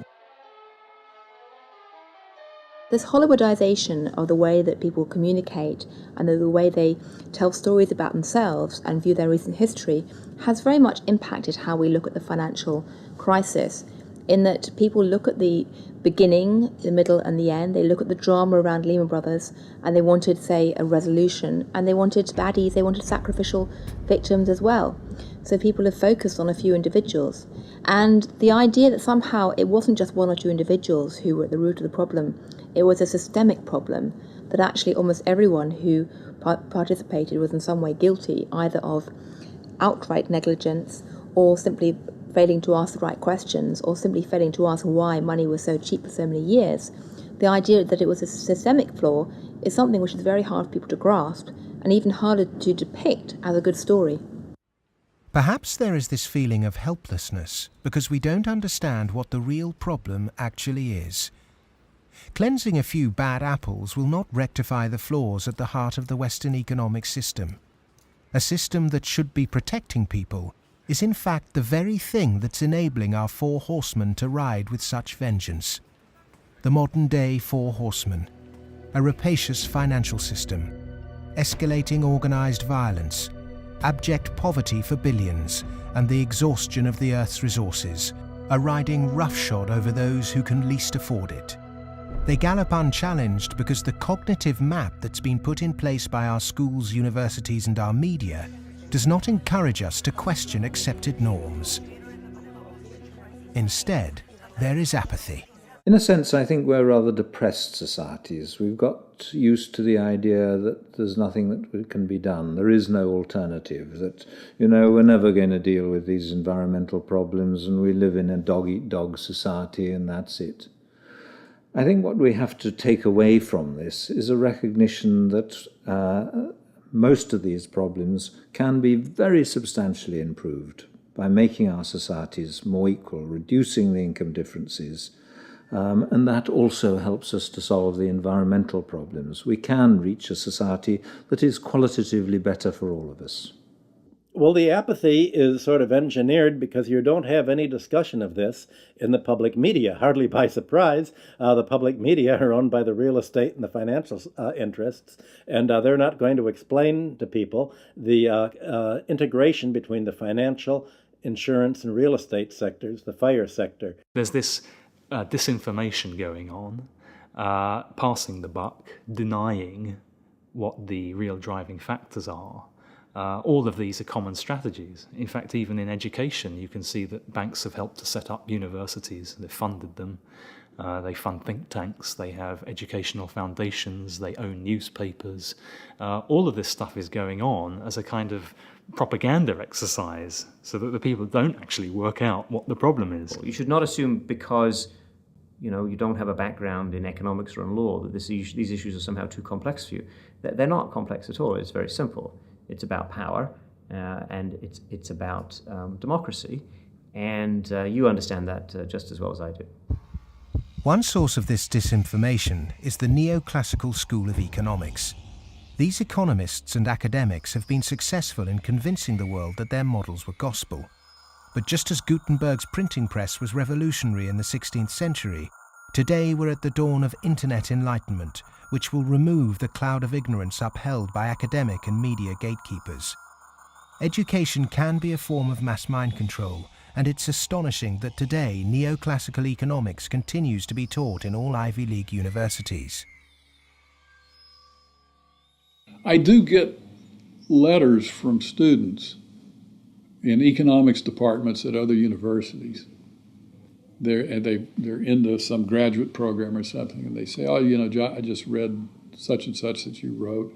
This Hollywoodization of the way that people communicate and the way they tell stories about themselves and view their recent history has very much impacted how we look at the financial crisis, in that people look at the beginning, the middle and the end. They look at the drama around Lehman Brothers and they wanted, say, a resolution, and they wanted baddies, they wanted sacrificial victims as well. So people have focused on a few individuals. And the idea that somehow it wasn't just one or two individuals who were at the root of the problem, it was a systemic problem, that actually almost everyone who participated was in some way guilty, either of outright negligence or simply failing to ask the right questions or simply failing to ask why money was so cheap for so many years. The idea that it was a systemic flaw is something which is very hard for people to grasp and even harder to depict as a good story. Perhaps there is this feeling of helplessness because we don't understand what the real problem actually is. Cleansing a few bad apples will not rectify the flaws at the heart of the Western economic system. A system that should be protecting people is in fact the very thing that's enabling our four horsemen to ride with such vengeance. The modern-day four horsemen: a rapacious financial system, escalating organised violence, abject poverty for billions, and the exhaustion of the Earth's resources, are riding roughshod over those who can least afford it. They gallop unchallenged because the cognitive map that's been put in place by our schools, universities, and our media does not encourage us to question accepted norms. Instead, there is apathy. In a sense, I think we're rather depressed societies. We've got used to the idea that there's nothing that can be done. There is no alternative, that, we're never going to deal with these environmental problems and we live in a dog-eat-dog society and that's it. I think what we have to take away from this is a recognition that most of these problems can be very substantially improved by making our societies more equal, reducing the income differences, and that also helps us to solve the environmental problems. We can reach a society that is qualitatively better for all of us. Well, the apathy is sort of engineered because you don't have any discussion of this in the public media. Hardly by surprise, the public media are owned by the real estate and the financial interests, and they're not going to explain to people the integration between the financial, insurance, and real estate sectors, the FIRE sector. There's this disinformation going on, passing the buck, denying what the real driving factors are. All of these are common strategies. In fact, even in education, you can see that banks have helped to set up universities. They've funded them. They fund think tanks. They have educational foundations. They own newspapers. All of this stuff is going on as a kind of propaganda exercise so that the people don't actually work out what the problem is. You should not assume because you don't have a background in economics or in law that these issues are somehow too complex for you. They're not complex at all. It's very simple. It's about power, and it's about democracy, and you understand that just as well as I do. One source of this disinformation is the neoclassical school of economics. These economists and academics have been successful in convincing the world that their models were gospel. But just as Gutenberg's printing press was revolutionary in the 16th century, today we're at the dawn of internet enlightenment, which will remove the cloud of ignorance upheld by academic and media gatekeepers. Education can be a form of mass mind control, and it's astonishing that today neoclassical economics continues to be taught in all Ivy League universities. I do get letters from students in economics departments at other universities. They're into some graduate program or something, and they say, I just read such and such that you wrote,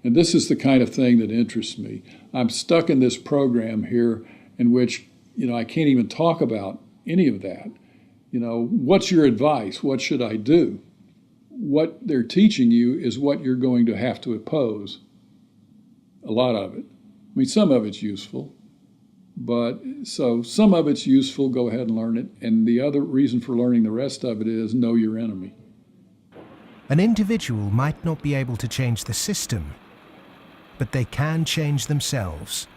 and this is the kind of thing that interests me. I'm stuck in this program here in which, I can't even talk about any of that. What's your advice? What should I do? What they're teaching you is what you're going to have to oppose. A lot of it. I mean, some of it's useful. But so some of it's useful, go ahead and learn it. And the other reason for learning the rest of it is know your enemy. An individual might not be able to change the system, but they can change themselves.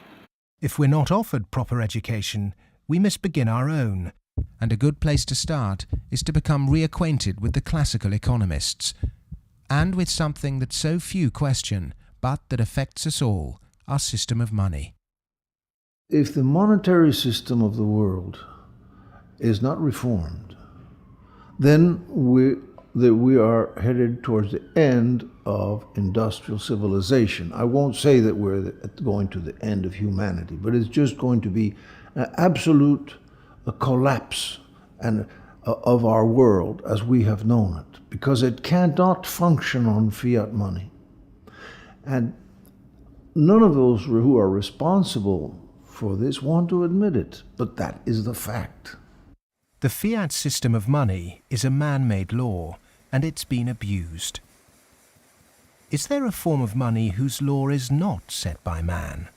If we're not offered proper education, we must begin our own. And a good place to start is to become reacquainted with the classical economists, and with something that so few question, but that affects us all, our system of money. If the monetary system of the world is not reformed, then we are headed towards the end of industrial civilization. I won't say that we're going to the end of humanity, but it's just going to be an absolute collapse of our world as we have known it, because it cannot function on fiat money. And none of those who are responsible for this want to admit it, but that is the fact. The fiat system of money is a man-made law, and it's been abused. Is there a form of money whose law is not set by man?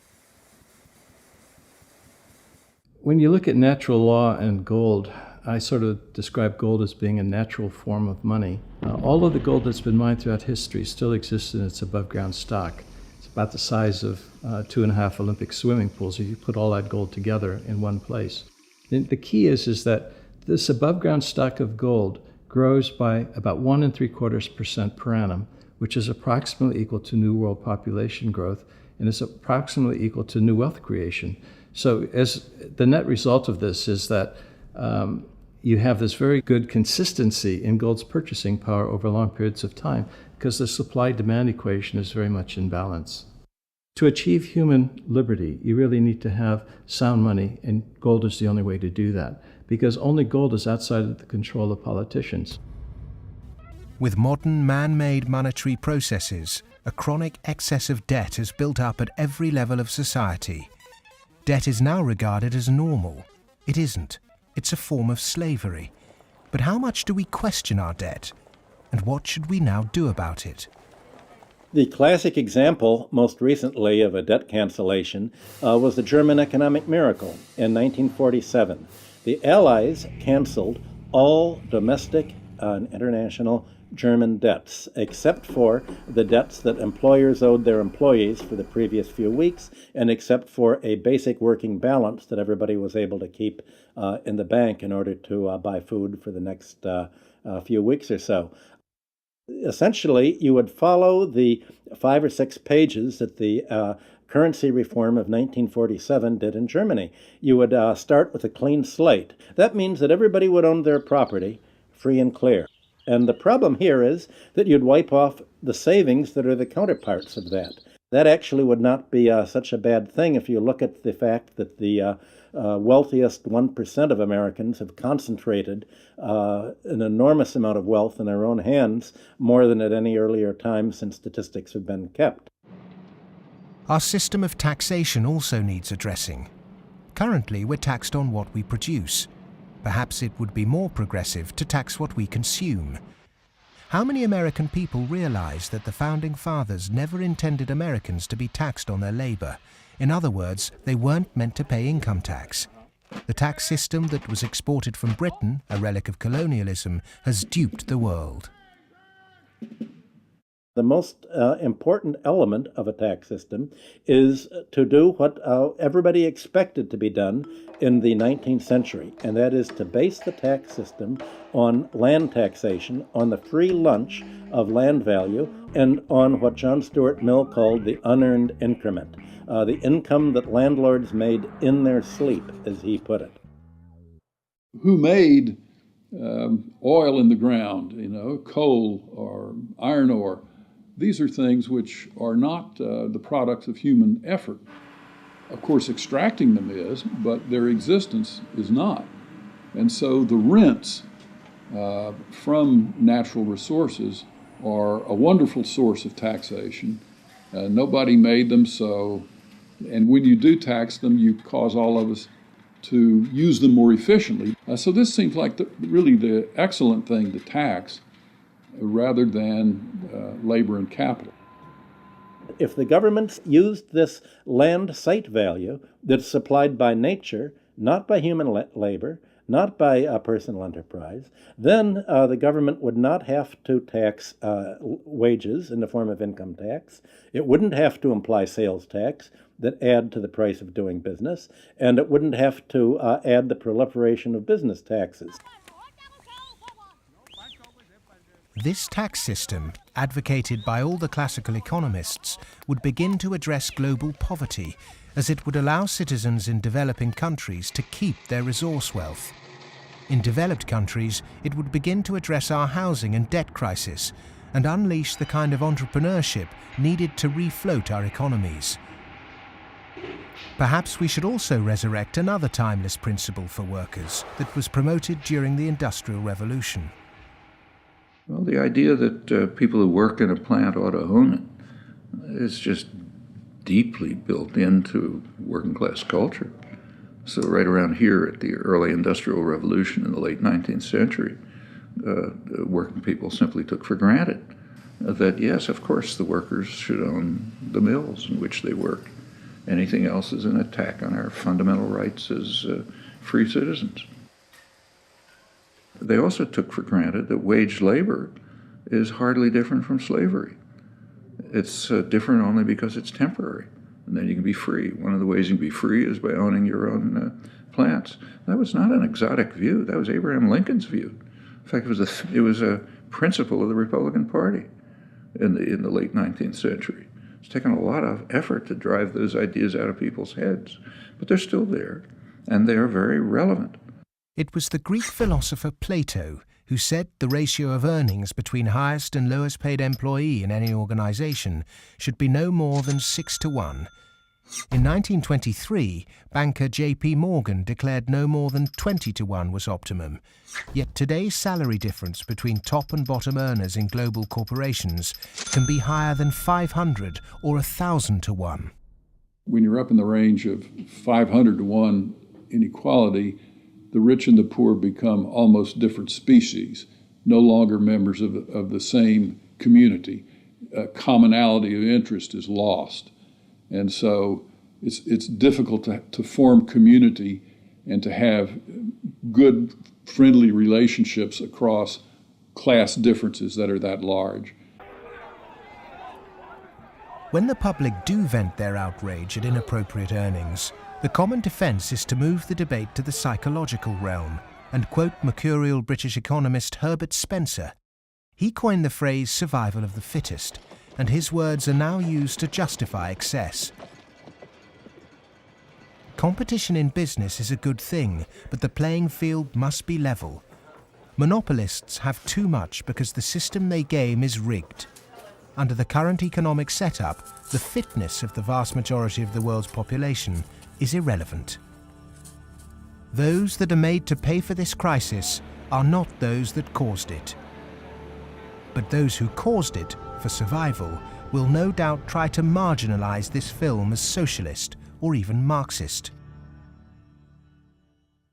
When you look at natural law and gold, I sort of describe gold as being a natural form of money. All of the gold that's been mined throughout history still exists in its above-ground stock. It's about the size of 2.5 Olympic swimming pools if you put all that gold together in one place. The key is that this above-ground stock of gold grows by about 1 3/4% per annum, which is approximately equal to new world population growth, and is approximately equal to new wealth creation. So as the net result of this is that you have this very good consistency in gold's purchasing power over long periods of time, because the supply-demand equation is very much in balance. To achieve human liberty, you really need to have sound money, and gold is the only way to do that, because only gold is outside of the control of politicians. With modern man-made monetary processes, a chronic excess of debt has built up at every level of society. Debt is now regarded as normal. It isn't. It's a form of slavery. But how much do we question our debt? And what should we now do about it? The classic example, most recently, of a debt cancellation was the German economic miracle in 1947. The Allies canceled all domestic and international German debts, except for the debts that employers owed their employees for the previous few weeks, and except for a basic working balance that everybody was able to keep in the bank in order to buy food for the next few weeks or so. Essentially, you would follow the 5 or 6 pages that the currency reform of 1947 did in Germany. You would start with a clean slate. That means that everybody would own their property free and clear. And the problem here is that you'd wipe off the savings that are the counterparts of that. That actually would not be such a bad thing if you look at the fact that the wealthiest 1% of Americans have concentrated an enormous amount of wealth in their own hands, more than at any earlier time since statistics have been kept. Our system of taxation also needs addressing. Currently, we're taxed on what we produce. Perhaps it would be more progressive to tax what we consume. How many American people realize that the Founding Fathers never intended Americans to be taxed on their labor? In other words, they weren't meant to pay income tax. The tax system that was exported from Britain, a relic of colonialism, has duped the world. The most important element of a tax system is to do what everybody expected to be done in the 19th century, and that is to base the tax system on land taxation, on the free lunch of land value, and on what John Stuart Mill called the unearned increment, the income that landlords made in their sleep, as he put it. Who made oil in the ground, coal or iron ore? These are things which are not the products of human effort. Of course, extracting them is, but their existence is not. And so the rents from natural resources are a wonderful source of taxation. Nobody made them, and when you do tax them, you cause all of us to use them more efficiently. So this seems like really the excellent thing to tax, rather than labor and capital. If the government used this land site value that's supplied by nature, not by human labor, not by personal enterprise, then the government would not have to tax wages in the form of income tax. It wouldn't have to imply sales tax that add to the price of doing business, and it wouldn't have to add the proliferation of business taxes. This tax system, advocated by all the classical economists, would begin to address global poverty, as it would allow citizens in developing countries to keep their resource wealth. In developed countries, it would begin to address our housing and debt crisis and unleash the kind of entrepreneurship needed to refloat our economies. Perhaps we should also resurrect another timeless principle for workers that was promoted during the Industrial Revolution. Well, the idea that people who work in a plant ought to own it is just deeply built into working class culture. So right around here at the early Industrial Revolution in the late 19th century, working people simply took for granted that, yes, of course, the workers should own the mills in which they work. Anything else is an attack on our fundamental rights as free citizens. They also took for granted that wage labor is hardly different from slavery. It's different only because it's temporary, and then you can be free. One of the ways you can be free is by owning your own plants. That was not an exotic view. That was Abraham Lincoln's view. In fact, it was a principle of the Republican Party in the late 19th century. It's taken a lot of effort to drive those ideas out of people's heads, but they're still there, and they are very relevant. It was the Greek philosopher Plato who said the ratio of earnings between highest and lowest paid employee in any organization should be no more than 6-to-1. In 1923, banker J.P. Morgan declared no more than 20-to-1 was optimum. Yet today's salary difference between top and bottom earners in global corporations can be higher than 500 or 1,000-to-1. When you're up in the range of 500-to-1 inequality, the rich and the poor become almost different species, no longer members of the same community. commonality of interest is lost. And so it's difficult to form community and to have good, friendly relationships across class differences that are that large. When the public do vent their outrage at inappropriate earnings, the common defence is to move the debate to the psychological realm and quote mercurial British economist Herbert Spencer. He coined the phrase survival of the fittest, and his words are now used to justify excess. Competition in business is a good thing, but the playing field must be level. Monopolists have too much because the system they game is rigged. Under the current economic setup, the fitness of the vast majority of the world's population is irrelevant. Those that are made to pay for this crisis are not those that caused it. But those who caused it, for survival, will no doubt try to marginalize this film as socialist or even Marxist.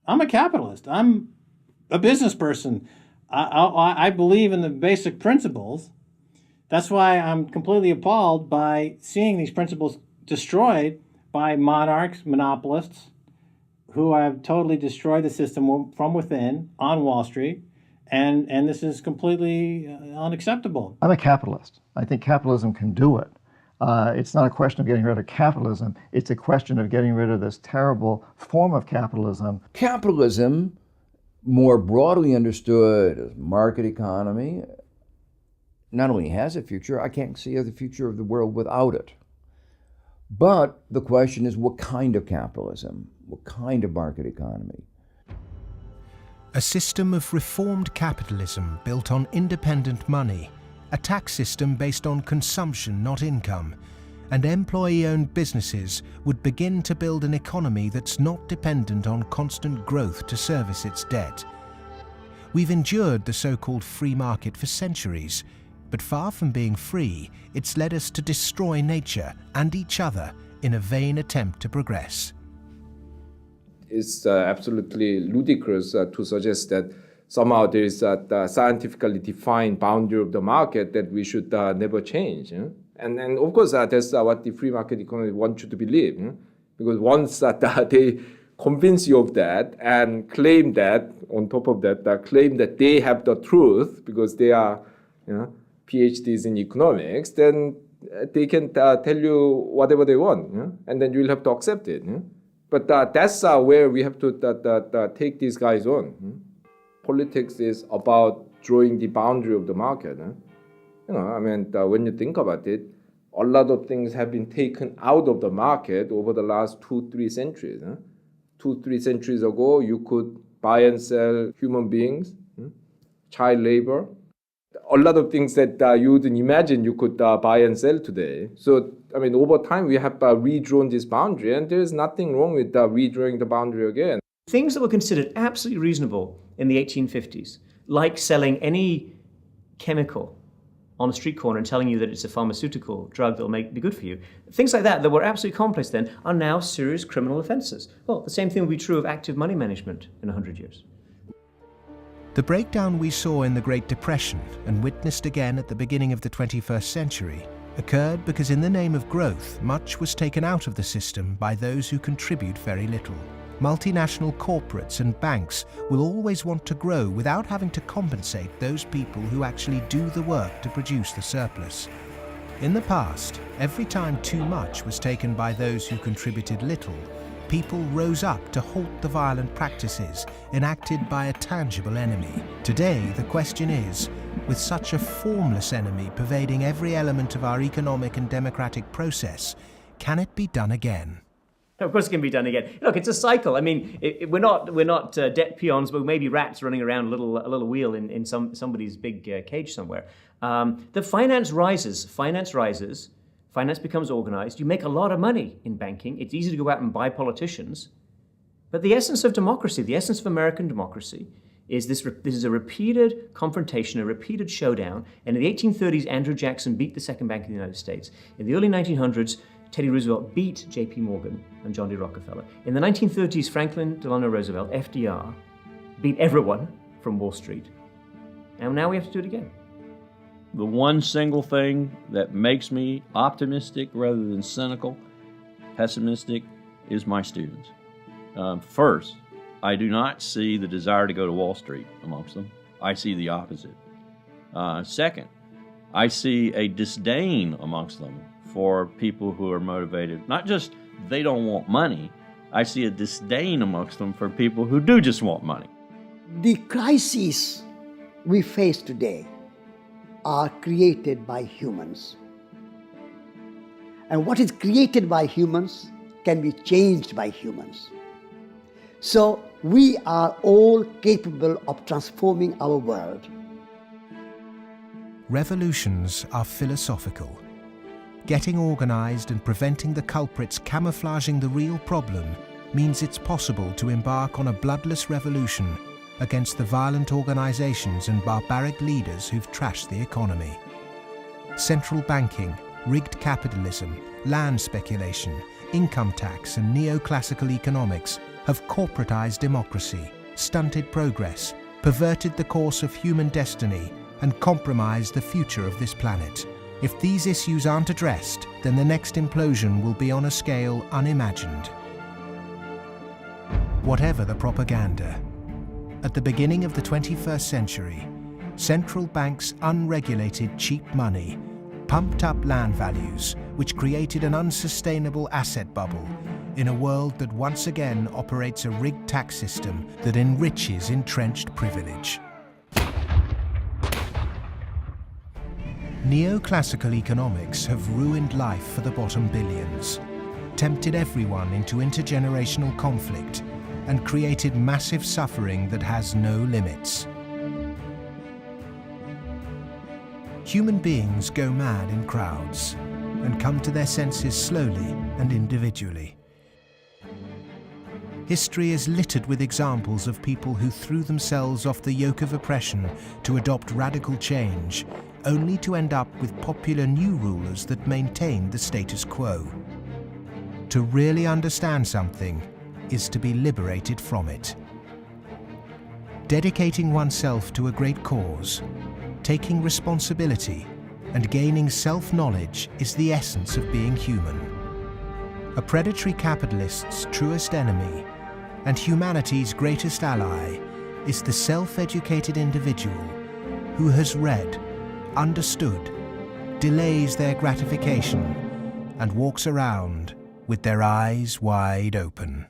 I'm a capitalist. I'm a business person. I believe in the basic principles. That's why I'm completely appalled by seeing these principles destroyed by monarchs, monopolists, who have totally destroyed the system from within on Wall Street. And this is completely unacceptable. I'm a capitalist. I think capitalism can do it. It's not a question of getting rid of capitalism. It's a question of getting rid of this terrible form of capitalism. Capitalism, more broadly understood as market economy, not only has a future, I can't see the future of the world without it. But the question is, what kind of capitalism? What kind of market economy? A system of reformed capitalism built on independent money, a tax system based on consumption, not income, and employee-owned businesses would begin to build an economy that's not dependent on constant growth to service its debt. We've endured the so-called free market for centuries, but far from being free, it's led us to destroy nature and each other in a vain attempt to progress. It's absolutely ludicrous to suggest that somehow there is a scientifically defined boundary of the market that we should never change. And of course, that's what the free market economy wants you to believe. Because once they convince you of that and claim that, on top of that, claim that they have the truth because they are PhDs in economics, then they can tell you whatever they want, and then you'll have to accept it. But that's where we have to take these guys on. Politics is about drawing the boundary of the market. When you think about it, a lot of things have been taken out of the market over the last 2-3 centuries. 2-3 centuries ago, you could buy and sell human beings, child labor, a lot of things that you wouldn't imagine you could buy and sell today. So, over time, we have redrawn this boundary, and there's nothing wrong with redrawing the boundary again. Things that were considered absolutely reasonable in the 1850s, like selling any chemical on a street corner and telling you that it's a pharmaceutical drug that will be good for you, things like that were absolutely commonplace then, are now serious criminal offences. Well, the same thing will be true of active money management in 100 years. The breakdown we saw in the Great Depression and witnessed again at the beginning of the 21st century occurred because in the name of growth, much was taken out of the system by those who contribute very little. Multinational corporates and banks will always want to grow without having to compensate those people who actually do the work to produce the surplus. In the past, every time too much was taken by those who contributed little, people rose up to halt the violent practices enacted by a tangible enemy. Today, the question is, with such a formless enemy pervading every element of our economic and democratic process, can it be done again? Of course it can be done again. Look, it's a cycle. We're not debt peons, but maybe rats running around a little wheel in somebody's big cage somewhere. The finance rises, finance becomes organized. You make a lot of money in banking. It's easy to go out and buy politicians. But the essence of democracy, the essence of American democracy, is this is a repeated confrontation, a repeated showdown. And in the 1830s, Andrew Jackson beat the second bank of the United States. In the early 1900s, Teddy Roosevelt beat J.P. Morgan and John D. Rockefeller. In the 1930s, Franklin Delano Roosevelt, FDR, beat everyone from Wall Street. And now we have to do it again. the one single thing that makes me optimistic rather than cynical, pessimistic, is my students. First, I do not see the desire to go to Wall Street amongst them. I see the opposite. Second, I see a disdain amongst them for people who are motivated. Not just they don't want money, I see a disdain amongst them for people who do just want money. The crises we face today are created by humans. And what is created by humans can be changed by humans. So we are all capable of transforming our world. Revolutions are philosophical. Getting organized and preventing the culprits camouflaging the real problem means it's possible to embark on a bloodless revolution against the violent organizations and barbaric leaders who've trashed the economy. Central banking, rigged capitalism, land speculation, income tax and neoclassical economics have corporatized democracy, stunted progress, perverted the course of human destiny and compromised the future of this planet. If these issues aren't addressed, then the next implosion will be on a scale unimagined. Whatever the propaganda, at the beginning of the 21st century, central banks' unregulated cheap money pumped up land values, which created an unsustainable asset bubble in a world that once again operates a rigged tax system that enriches entrenched privilege. Neoclassical economics have ruined life for the bottom billions, tempted everyone into intergenerational conflict, and created massive suffering that has no limits. Human beings go mad in crowds and come to their senses slowly and individually. History is littered with examples of people who threw themselves off the yoke of oppression to adopt radical change, only to end up with popular new rulers that maintain the status quo. To really understand something is to be liberated from it. Dedicating oneself to a great cause, taking responsibility, and gaining self-knowledge is the essence of being human. A predatory capitalist's truest enemy and humanity's greatest ally is the self-educated individual who has read, understood, delays their gratification, and walks around with their eyes wide open.